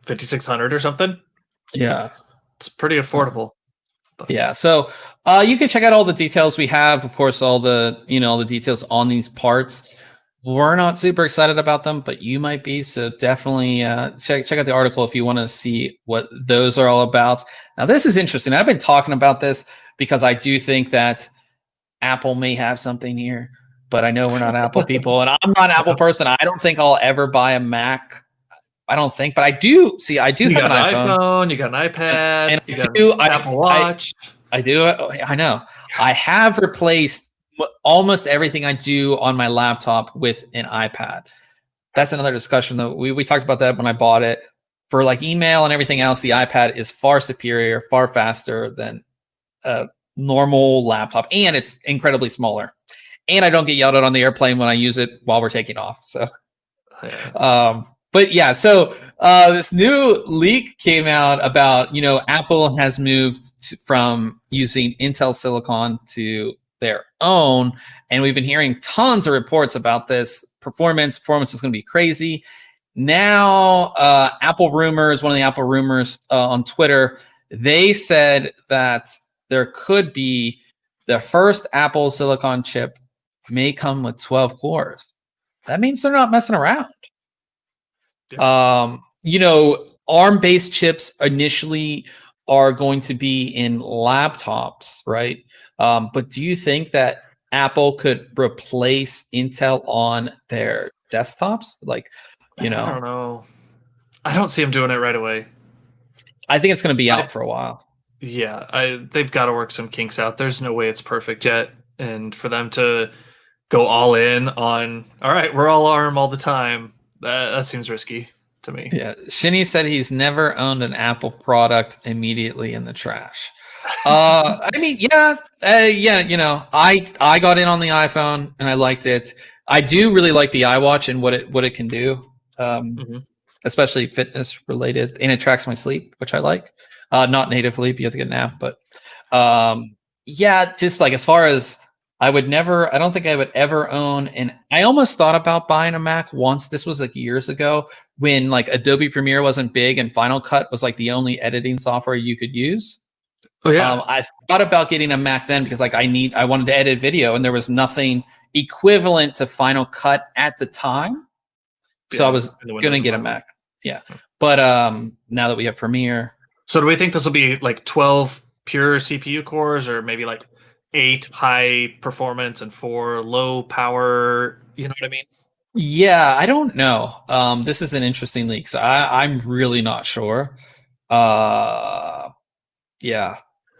5600 or something. Yeah, it's pretty affordable. Yeah, so you can check out all the details. We have, of course, all the all the details on these parts. We're not super excited about them, but you might be. So definitely check out the article if you want to see what those are all about. Now, this is interesting. I've been talking about this because I do think that Apple may have something here, but I know we're not Apple people, and I'm not an Apple person. I don't think I'll ever buy a Mac. I don't think, but I do. See, I do have an iPhone. You got an iPad. And you got an Apple Watch. I do. I know. I have replaced almost everything I do on my laptop with an iPad. That's another discussion, though. We talked about that when I bought it. For like email and everything else, the iPad is far superior, far faster than a normal laptop, and it's incredibly smaller. And I don't get yelled at on the airplane when I use it while we're taking off. So, but yeah, so this new leak came out about, Apple has moved from using Intel Silicon to their own. And we've been hearing tons of reports about this. Performance is going to be crazy. Now, Apple Rumors, one of the Apple Rumors on Twitter, they said that there could be the first Apple Silicon chip may come with 12 cores. That means they're not messing around. ARM-based chips initially are going to be in laptops, right? But do you think that Apple could replace Intel on their desktops? Like, I don't know. I don't see them doing it right away. I think it's going to be out for a while. Yeah, they've got to work some kinks out. There's no way it's perfect yet, and for them to go all in on, all right, we're all ARM all the time, that seems risky to me. Yeah, Shinny said he's never owned an Apple product immediately in the trash. I mean, yeah, I got in on the iPhone and I liked it. I do really like the iWatch and what it can do, especially fitness related, and it tracks my sleep, which I like. Not natively, but you have to get an app. But yeah, just like as far as I don't think I would ever own. And I almost thought about buying a Mac once. This was like years ago when like Adobe Premiere wasn't big and Final Cut was like the only editing software you could use. Oh yeah. I thought about getting a Mac then because like I wanted to edit video and there was nothing equivalent to Final Cut at the time. So I was gonna get a Mac. Yeah. But now that we have Premiere. So do we think this will be like 12 pure CPU cores, or maybe like 8 high performance and 4 low power? You know what I mean? Yeah, I don't know. This is an interesting leak. So I'm really not sure. Yeah.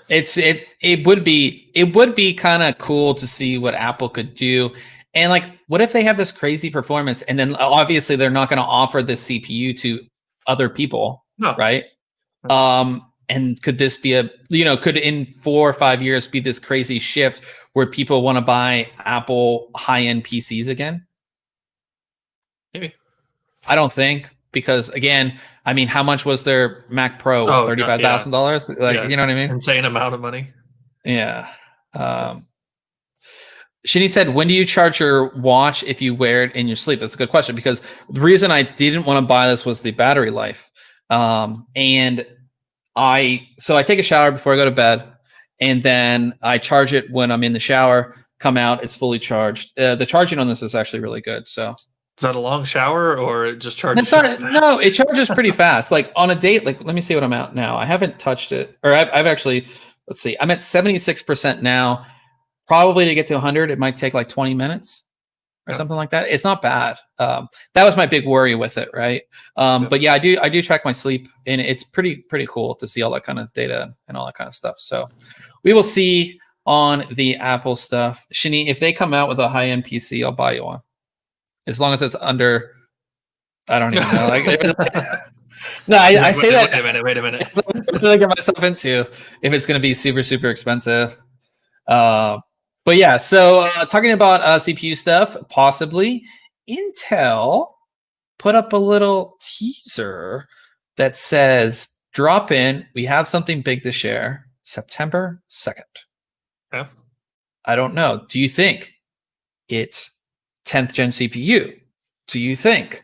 It would be kind of cool to see what Apple could do. And like, what if they have this crazy performance and then obviously they're not going to offer this CPU to other people, right? And could this be could in 4 or 5 years be this crazy shift where people want to buy Apple high-end PCs again? Maybe. I don't think, because again, I mean, how much was their Mac Pro? $35,000? Like, you know what I mean? Insane amount of money. Yeah. Shinny said, when do you charge your watch if you wear it in your sleep? That's a good question, because the reason I didn't want to buy this was the battery life. And I take a shower before I go to bed, and then I charge it when I'm in the shower, come out, it's fully charged. The charging on this is actually really good. So is that a long shower or it just charges? No, it charges pretty fast. Like on a date, like let me see what I'm at now. I haven't touched it, or I've actually, let's see, I'm at 76% now. Probably to get to 100, it might take like 20 minutes or something like that. It's not bad. That was my big worry with it, right? But yeah, I do track my sleep, and it's pretty cool to see all that kind of data and all that kind of stuff. So we will see on the Apple stuff. Shani, if they come out with a high-end PC, I'll buy you one. As long as it's under, I don't even know. Like, no, I say that. Wait a minute. What do I get myself into if it's going to be super, super expensive? But yeah, so talking about CPU stuff, possibly Intel put up a little teaser that says, drop in, we have something big to share, September 2nd. Okay. I don't know. Do you think it's 10th gen CPU? Do you think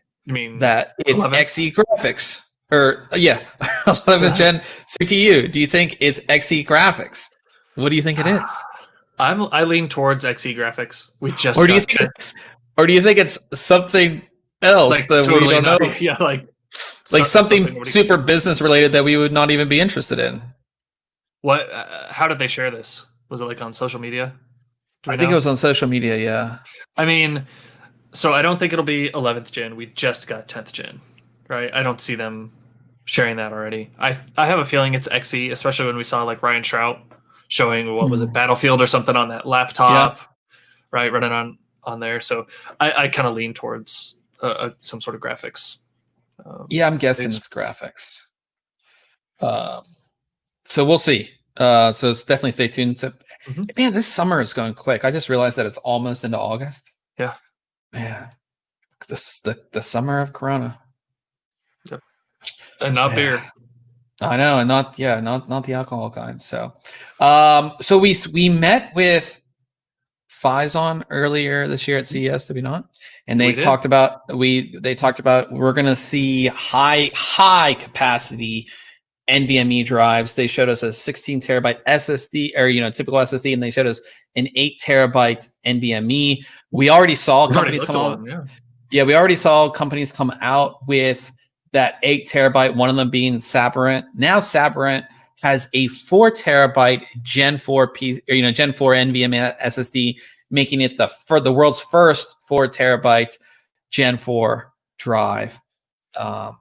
that it's 11? XE graphics? Or 11th gen CPU. Do you think it's XE graphics? What do you think it is? I lean towards XE graphics. Or do you think it's something else like, that totally we don't know? Yeah, like something super business related that we would not even be interested in. What? How did they share this? Was it like on social media? I think it was on social media. Yeah. I mean, so I don't think it'll be 11th gen. We just got 10th gen, right? I don't see them sharing that already. I have a feeling it's XE, especially when we saw like Ryan Shrout showing, what was it, Battlefield or something on that laptop, right, running on there. So I kind of lean towards some sort of graphics. I'm guessing it's graphics. So we'll see. So it's definitely stay tuned. So, man, this summer is going quick. I just realized that it's almost into August. Yeah. Man, the summer of Corona. Yep. And not beer. I know, and not the alcohol kind. So, so we met with Phison earlier this year at CES, did we not? And they talked about we're gonna see high capacity NVMe drives. They showed us a 16 terabyte SSD, or typical SSD, and they showed us an 8 terabyte NVMe. We already saw companies come out. Yeah, we already saw companies come out with that 8 terabyte, one of them being Sabrent. Now Sabrent has a 4 terabyte Gen 4 Gen 4 NVMe SSD, making it the world's first 4 terabyte Gen 4 drive. That'll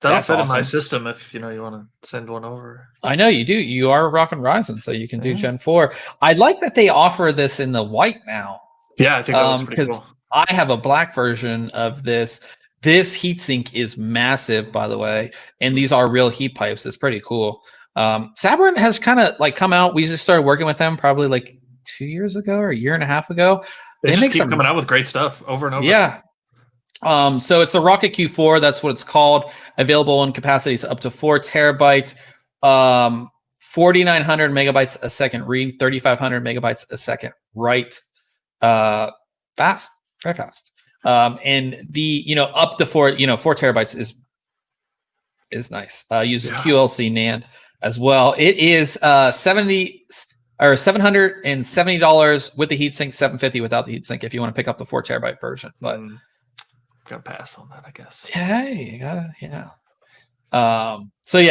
That's fit in awesome. my system if you want to send one over. I know you do. You are rocking Ryzen, so you can do Gen 4. I like that they offer this in the white now. Yeah, I think that looks pretty cool. I have a black version of this. This heatsink is massive, by the way, and these are real heat pipes. It's pretty cool. Sabrent has kind of like come out. We just started working with them probably like 2 years ago or a year and a half ago. They just keep coming out with great stuff over and over. Yeah. So it's the Rocket Q4. That's what it's called. Available in capacities up to 4 terabytes, 4,900 megabytes a second read, 3,500 megabytes a second write. Fast, very fast. And the up to 4 terabytes is nice. Uses QLC NAND as well. It is $770 with the heatsink, $750 without the heatsink if you want to pick up the 4 terabyte version. But gotta pass on that, I guess. Hey, you gotta,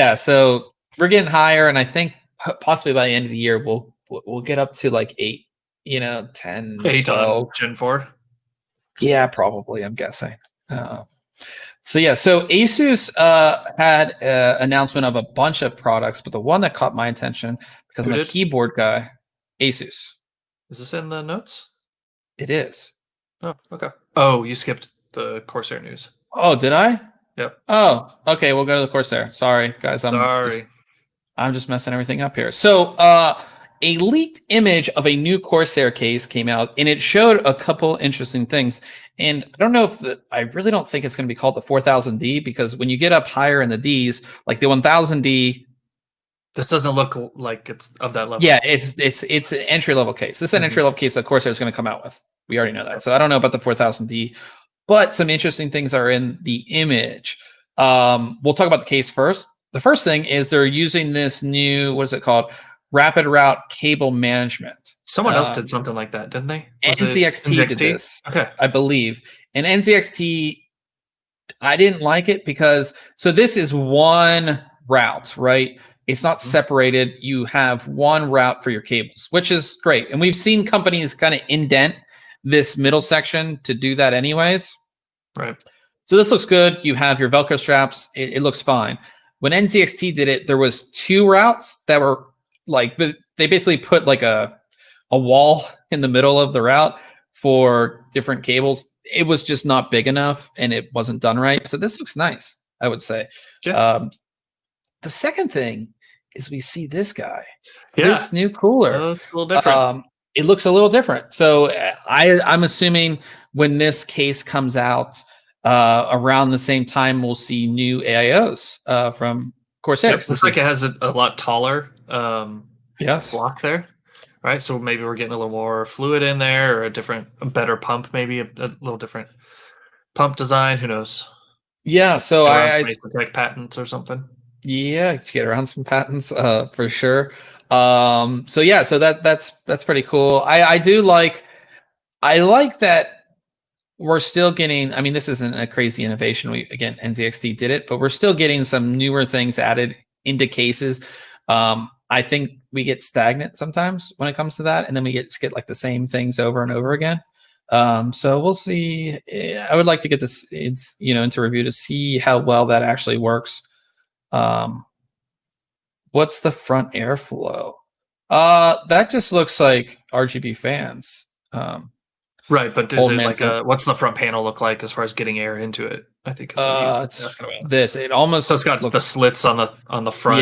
so we're getting higher, and I think possibly by the end of the year we'll get up to like 8, 10, 8 12. on Gen 4. Yeah, probably. I'm guessing. So Asus had an announcement of a bunch of products, but the one that caught my attention because I'm a keyboard guy, Asus. Is this in the notes? It is. Oh, okay. Oh, you skipped the Corsair news. Oh, did I? Yep. Oh, okay. We'll go to the Corsair. Sorry, guys. I'm just messing everything up here. So, a leaked image of a new Corsair case came out, and it showed a couple interesting things. And I don't know I really don't think it's going to be called the 4000D, because when you get up higher in the Ds, like the 1000D, this doesn't look like it's of that level. Yeah, it's an entry level case. This is an entry level case that Corsair is going to come out with. We already know that. So I don't know about the 4000D, but some interesting things are in the image. We'll talk about the case first. The first thing is they're using this new, what is it called? Rapid Route Cable Management. Someone else did something like that, didn't they? NZXT did this, okay, I believe. And NZXT, I didn't like it because, so this is one route, right? It's not separated. You have one route for your cables, which is great. And we've seen companies kind of indent this middle section to do that anyways. Right. So this looks good. You have your Velcro straps. It looks fine. When NZXT did it, there was 2 routes that were like, they basically put like a wall in the middle of the route for different cables. It was just not big enough, and it wasn't done right. So this looks nice, I would say. Yeah. The second thing is we see this guy, this new cooler. It's a little different. It looks a little different. So I'm assuming when this case comes out around the same time, we'll see new AIOs from Corsair. It looks like it has a lot taller block there, right? So maybe we're getting a little more fluid in there, or a better pump, maybe a little different pump design. Who knows? Yeah. So I like patents or something. Yeah, get around some patents for sure. So that's pretty cool. I like that we're still getting, I mean, this isn't a crazy innovation. NZXT did it, but we're still getting some newer things added into cases. I think we get stagnant sometimes when it comes to that, and then we just get like the same things over and over again. So we'll see. I would like to get this into review to see how well that actually works. What's the front airflow? That just looks like RGB fans. Right, but is it like what's the front panel look like as far as getting air into it? I think is what he's asking about. This. It almost so it's got the slits on the front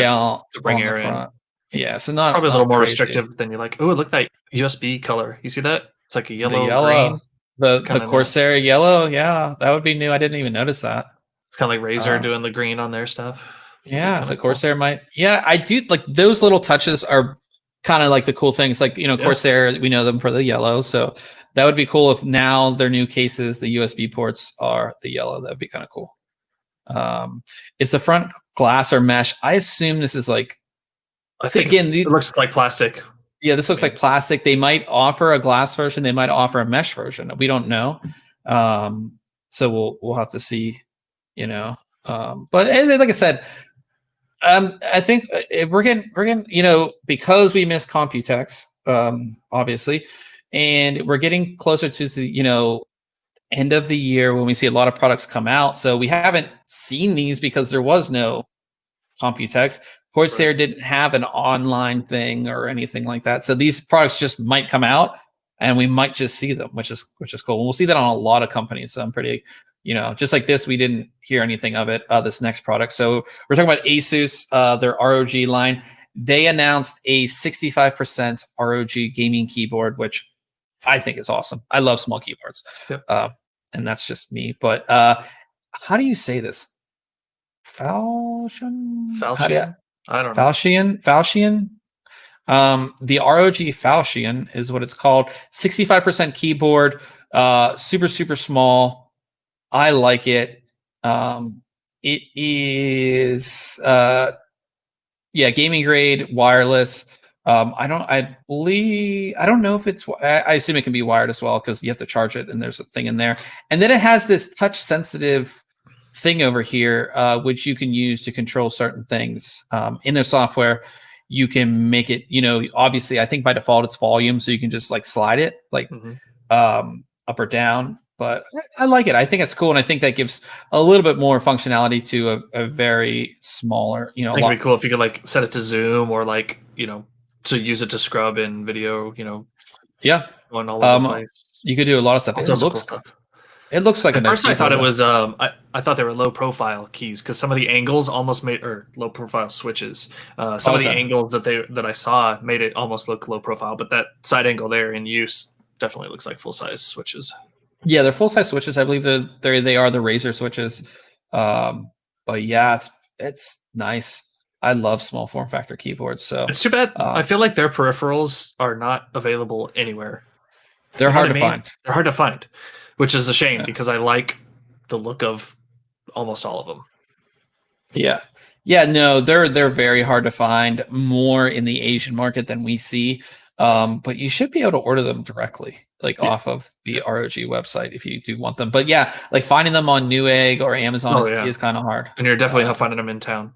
to bring air in. Yeah, so not probably a little more restrictive than you're like, oh, look at that USB color. You see that? It's like a yellow. Green. The Corsair yellow. Yeah, that would be new. I didn't even notice that. It's kind of like Razer doing the green on their stuff. Yeah, so Corsair might. Yeah, I do like those little touches are kind of like the cool things. Like Corsair, we know them for the yellow, so that would be cool if now their new cases, the USB ports are the yellow. That would be kind of cool. Is the front glass or mesh? I assume this is like. I think it looks like plastic. Yeah, this looks like plastic. They might offer a glass version. They might offer a mesh version. We don't know. So we'll have to see. But like I said, I think we're getting, you know, because we missed Computex, obviously, and we're getting closer to the, you know, end of the year when we see a lot of products come out. So we haven't seen these because there was no Computex. Corsair didn't have an online thing or anything like that. So these products just might come out and we might just see them, which is cool. And we'll see that on a lot of companies. So I'm pretty, you know, just like this, we didn't hear anything of it, this next product. So we're talking about Asus, their ROG line. They announced a 65% ROG gaming keyboard, which I think is awesome. I love small keyboards. Yep. And that's just me. But how do you say this? Falchion? I don't know. Falchion. The ROG Falchion is what it's called. 65% keyboard, super small. I like it. It is gaming grade, wireless. I don't know if it's, I assume it can be wired as well because you have to charge it and there's a thing in there. And then it has this touch sensitive thing over here, which you can use to control certain things in their software. You can make it, you know, obviously I think by default it's volume, so you can just like slide it like up or down. But I like it. I think it's cool, and I think that gives a little bit more functionality to a very smaller, you know. I think it'd be cool if you could like set it to zoom or like, you know, to use it to scrub in video, you know. Yeah. On all over the place. You could do a lot of stuff. It looks like at first I thought it was I thought they were low profile keys because some of the angles almost made, or low profile switches. Some of the angles that I saw made it almost look low profile, but that side angle there in use definitely looks like full size switches. Yeah, they're full size switches. I believe they are the Razer switches. But yeah, it's nice. I love small form factor keyboards. So it's too bad. I feel like their peripherals are not available anywhere. They're hard to find. They're hard to find, which is a shame because I like the look of almost all of them. Yeah. Yeah, no, they're very hard to find, more in the Asian market than we see. But you should be able to order them directly, like off of the ROG website if you do want them. But yeah, like finding them on Newegg or Amazon is kind of hard. And you're definitely not finding them in town.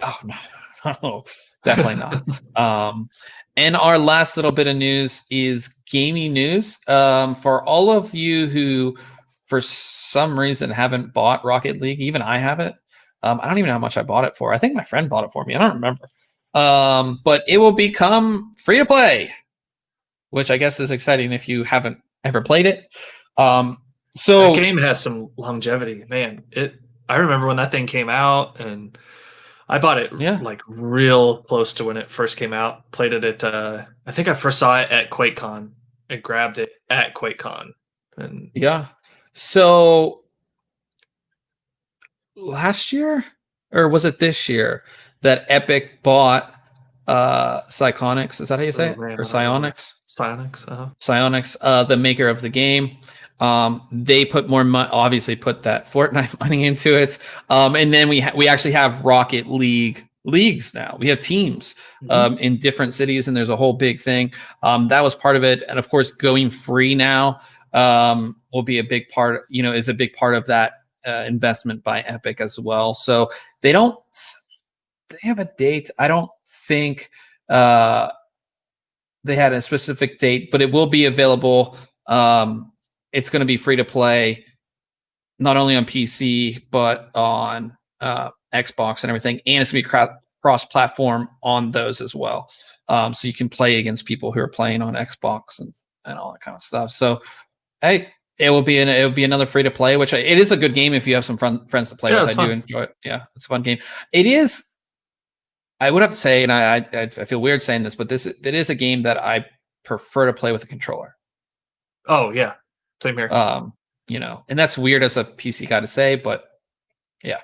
Oh no, definitely not. And our last little bit of news is gaming news. For all of you who, for some reason, haven't bought Rocket League, even I haven't. I don't even know how much I bought it for. I think my friend bought it for me. I don't remember. But it will become free to play, which I guess is exciting if you haven't ever played it. So that game has some longevity, man. I remember when that thing came out, and I bought it like real close to when it first came out. Played it at I think I first saw it at QuakeCon. I grabbed it at QuakeCon, and so last year, or was it this year, that Epic bought Psychonix? Is that how you say it? Or Psyonix? Psyonix, the maker of the game. They put more money, obviously put that Fortnite money into it. And then we actually have Rocket League leagues now. We have teams in different cities, and there's a whole big thing. That was part of it. And of course, going free now will be a big part, is a big part of that investment by Epic as well. So they have a date. I don't think they had a specific date, but it will be available. It's going to be free to play, not only on PC, but on Xbox and everything. And it's going to be cross-platform on those as well. So you can play against people who are playing on Xbox and all that kind of stuff. So, hey, it will be another free to play, which it is a good game if you have some friends to play with. I do enjoy it. Yeah, it's a fun game. It is. I would have to say, and I feel weird saying this, but it is a game that I prefer to play with a controller. Oh yeah, same here. And that's weird as a PC guy to say, but yeah.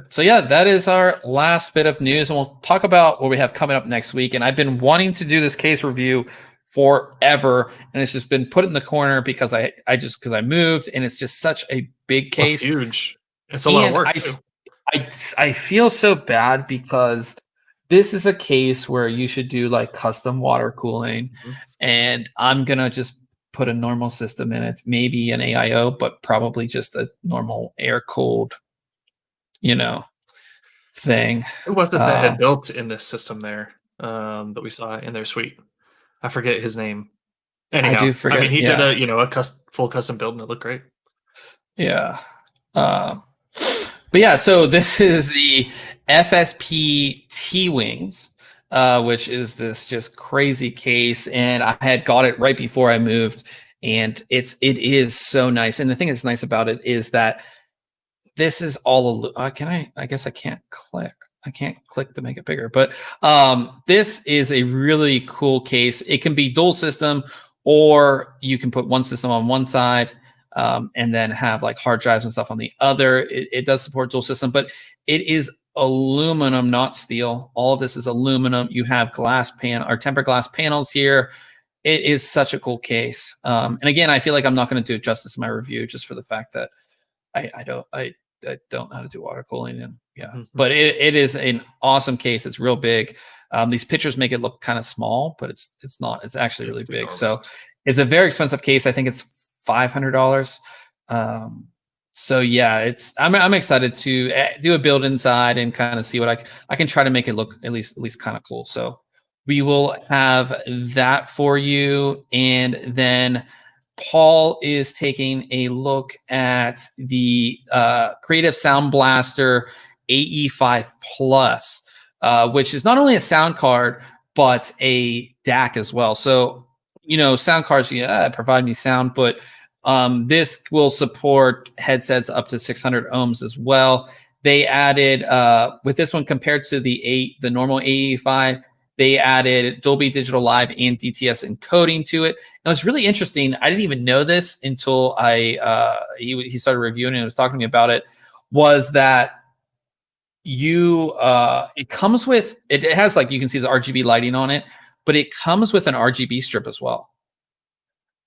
So yeah, that is our last bit of news, and we'll talk about what we have coming up next week. And I've been wanting to do this case review forever, and it's just been put in the corner because I moved, and it's just such a big case. It's huge. It's a lot of work. I feel so bad because this is a case where you should do like custom water cooling, and I'm gonna just put a normal system in it, maybe an AIO, but probably just a normal air cooled, thing. Who was it that had built in this system there that we saw in their suite? I forget his name. I Anyhow, do I mean, forget. he did Yeah. a full custom build and it looked great. Yeah. But yeah, so this is the FSP T-Wings, which is this just crazy case, and I had got it right before I moved, and it is so nice. And the thing that's nice about it is that this is all I guess I can't click. I can't click to make it bigger, but this is a really cool case. It can be dual system, or you can put one system on one side and then have like hard drives and stuff on the other. It does support dual system, but it is aluminum, not steel. All of this is aluminum. You have glass or tempered glass panels here. It is such a cool case. And again, I feel like I'm not going to do justice in my review just for the fact that I don't know how to do water cooling, and but it is an awesome case. It's real big. These pictures make it look kind of small, but it's not. It's actually really big. Enormous. So it's a very expensive case. I think it's $500. So yeah, I'm excited to do a build inside and kind of see what I can try to make it look at least kind of cool. So we will have that for you, and then Paul is taking a look at the Creative Sound Blaster AE5 Plus, which is not only a sound card, but a DAC as well. So, sound cards provide me sound, but this will support headsets up to 600 ohms as well. They added, with this one compared to the normal AE5, they added Dolby Digital Live and DTS encoding to it. Now, it's really interesting. I didn't even know this until he started reviewing it and was talking to me about it, was that it comes with, it has, like, you can see the RGB lighting on it, but it comes with an RGB strip as well.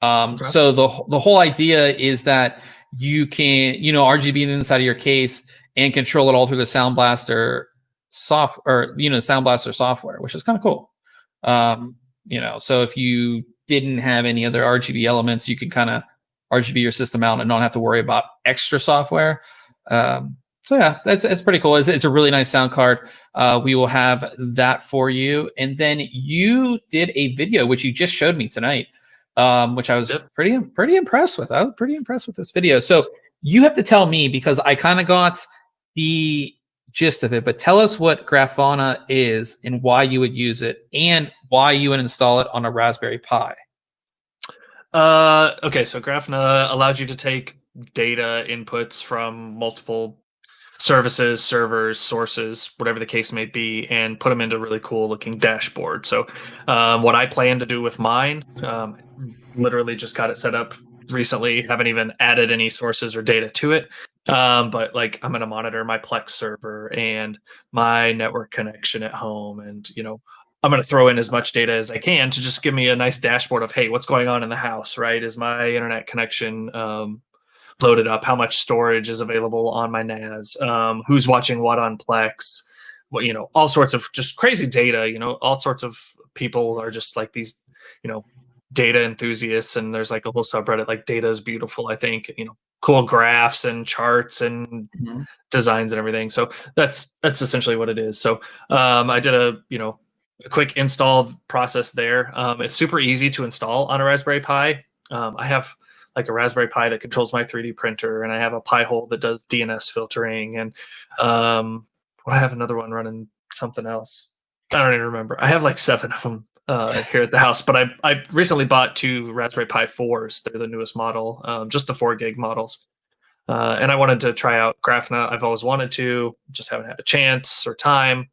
Okay. So the whole idea is that you can, RGB inside of your case and control it all through the Sound Blaster Sound Blaster software, which is kind of cool. So if you didn't have any other RGB elements, you could kind of RGB your system out and not have to worry about extra software. So yeah, it's pretty cool. It's a really nice sound card. We will have that for you. And then you did a video, which you just showed me tonight, which I was pretty impressed with. I was pretty impressed with this video. So you have to tell me, because I kind of got the gist of it, but tell us what Grafana is and why you would use it and why you would install it on a Raspberry Pi. Okay, so Grafana allows you to take data inputs from multiple services, servers, sources, whatever the case may be, and put them into really cool looking dashboard. So what I plan to do with mine, literally just got it set up recently, haven't even added any sources or data to it. But like, I'm going to monitor my Plex server and my network connection at home. And, I'm going to throw in as much data as I can to just give me a nice dashboard of, hey, what's going on in the house, right? Is my internet connection loaded up? How much storage is available on my NAS? Who's watching what on Plex? All sorts of just crazy data. All sorts of people are just like these, data enthusiasts, and there's like a whole subreddit like Data is Beautiful, I think. Cool graphs and charts and designs and everything. So that's essentially what it is. So I did a quick install process there. It's super easy to install on a Raspberry Pi. I have like a Raspberry Pi that controls my 3D printer, and I have a Pi-hole that does DNS filtering, and I have another one running something else. I don't even remember. I have like 7 of them here at the house, but I recently bought 2 Raspberry Pi 4s. They're the newest model, just the 4 gig models. And I wanted to try out Grafana. I've always wanted to, just haven't had a chance or time.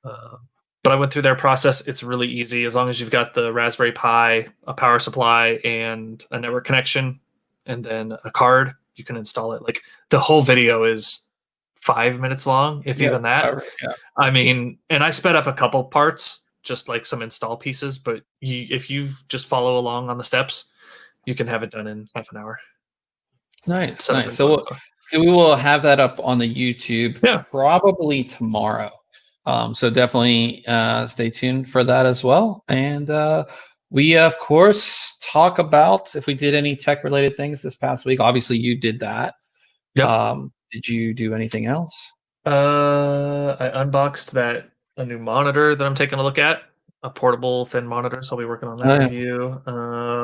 But I went through their process. It's really easy. As long as you've got the Raspberry Pi, a power supply, and a network connection, and then a card, you can install it. Like, the whole video is 5 minutes long, if even that. Yeah. I mean, and I sped up a couple parts, just like some install pieces, but if you just follow along on the steps, you can have it done in half an hour. Nice. So we will have that up on the YouTube probably tomorrow. So definitely stay tuned for that as well. And we, of course, talk about if we did any tech-related things this past week. Obviously, you did that. Yep. Did you do anything else? I unboxed a new monitor that I'm taking a look at, a portable thin monitor. So I'll be working on that Oh, yeah. review.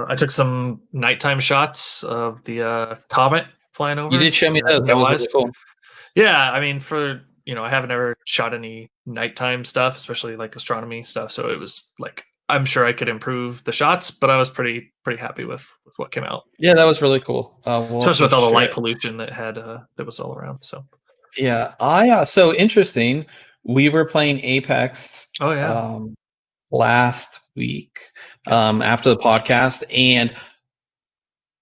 I took some nighttime shots of the comet flying You over did show me in those. the That was LYs. really cool. Yeah, I mean, I haven't ever shot any nighttime stuff, especially like astronomy stuff. So it was like I'm sure I could improve the shots, but I was pretty happy with what came out, Yeah, that was really cool. We'll have especially to with all the share light it. pollution that was all around. So Yeah, so interesting. We were playing Apex oh yeah, last week yep. after the podcast, and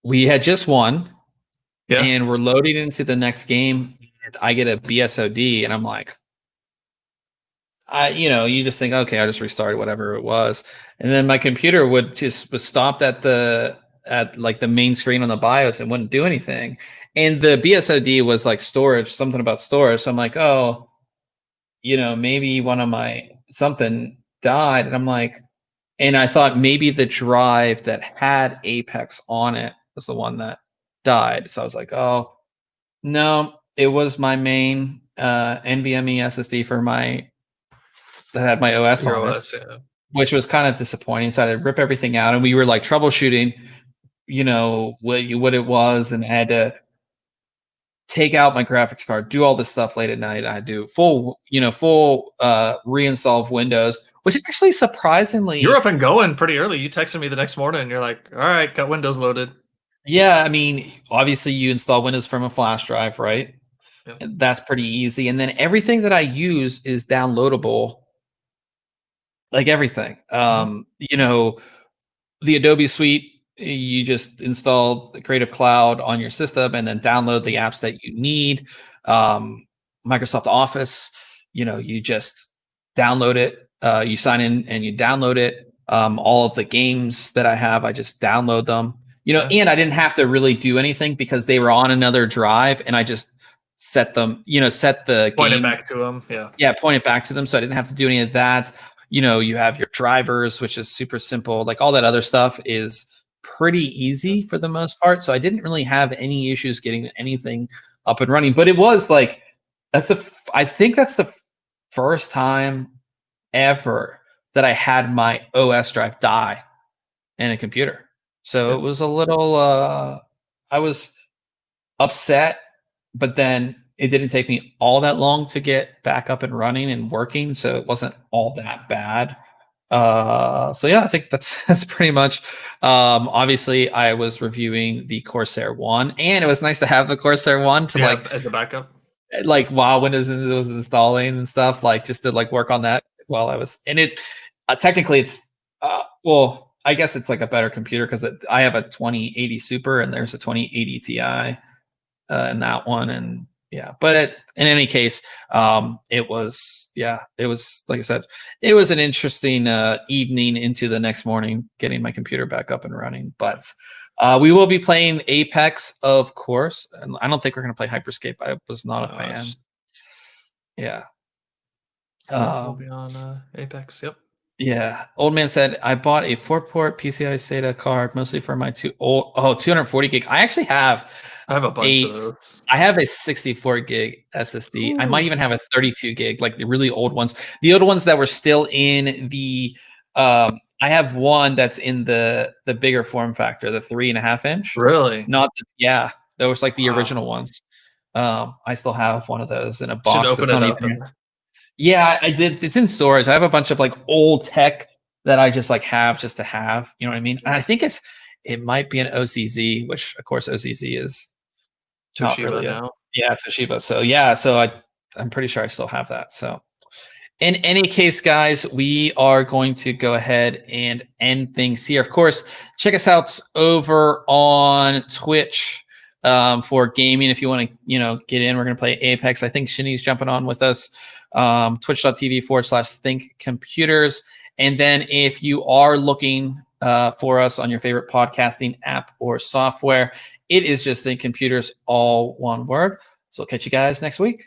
we had just won, Yeah. and we're loading into the next game. And I get a BSOD, and I'm like, you just think, okay, I'll just restart whatever it was, and then my computer was stopped at like the main screen on the BIOS and wouldn't do anything, and the BSOD was like storage, something about storage. So I'm like, oh, maybe one of my something died, and I'm like, and I thought maybe the drive that had Apex on it was the one that died. So I was like, oh no, it was my main NVMe SSD that had my OS Your on it, OS, yeah. which was kind of disappointing. So I had to rip everything out, and we were like troubleshooting, what it was, and I had to take out my graphics card, do all this stuff late at night. I do full reinstall of Windows, which actually surprisingly, You're up and going pretty early. You texted me the next morning and you're like, all right, got Windows loaded. yeah, I mean, obviously you install Windows from a flash drive, right? Yep. That's pretty easy. And then everything that I use is downloadable, like everything. The Adobe Suite, you just install the Creative Cloud on your system and then download the apps that you need. Microsoft Office, you just download it. You sign in and you download it. All of the games that I have, I just download them. Yeah. And I didn't have to really do anything because they were on another drive, and I just set them, set the Point game. it back to them. Yeah. Yeah, point it back to them. So I didn't have to do any of that. You have your drivers, which is super simple. Like all that other stuff is pretty easy for the most part. So I didn't really have any issues getting anything up and running. But it was like, I think that's the first time ever that I had my OS drive die in a computer. So Yeah. it was a little, I was upset, but then it didn't take me all that long to get back up and running and working, so it wasn't all that bad. So yeah, I think that's pretty much. Obviously, I was reviewing the Corsair ONE, and it was nice to have the Corsair ONE to as a backup. like while Windows was installing and stuff, like just to like work on that while I was in it. Technically, it's well, I guess it's like a better computer because I have a 2080 Super and there's a 2080 Ti in that one, and yeah. But in any case, it was like I said, it was an interesting evening into the next morning getting my computer back up and running. But we will be playing Apex, of course, and I don't think we're going to play Hyperscape. I was not a fan. Yeah. We'll be on Apex. Yep. Yeah. Old man said, I bought a 4-port PCI SATA card mostly for my 240 gig. I actually have a bunch of those. I have a 64 gig SSD. Ooh. I might even have a 32 gig, like the really old ones. The old ones that were still in the I have one that's in the bigger form factor, the 3.5 inch. Really? Yeah. Those like the original ones. I still have one of those in a box. Should open it up. Yeah, I did. It's in storage. I have a bunch of like old tech that I just like have just to have. You know what I mean? And I think it might be an OCZ, which of course OCZ is Toshiba really now. Yeah, Toshiba. So yeah, I'm pretty sure I still have that. So in any case, guys, we are going to go ahead and end things here. Of course, check us out over on Twitch for gaming. If you want to, get in, we're going to play Apex. I think Shini's jumping on with us. Twitch.tv/ThinkComputers. And then if you are looking for us on your favorite podcasting app or software, it is just ThinkComputers, all one word. So we'll catch you guys next week.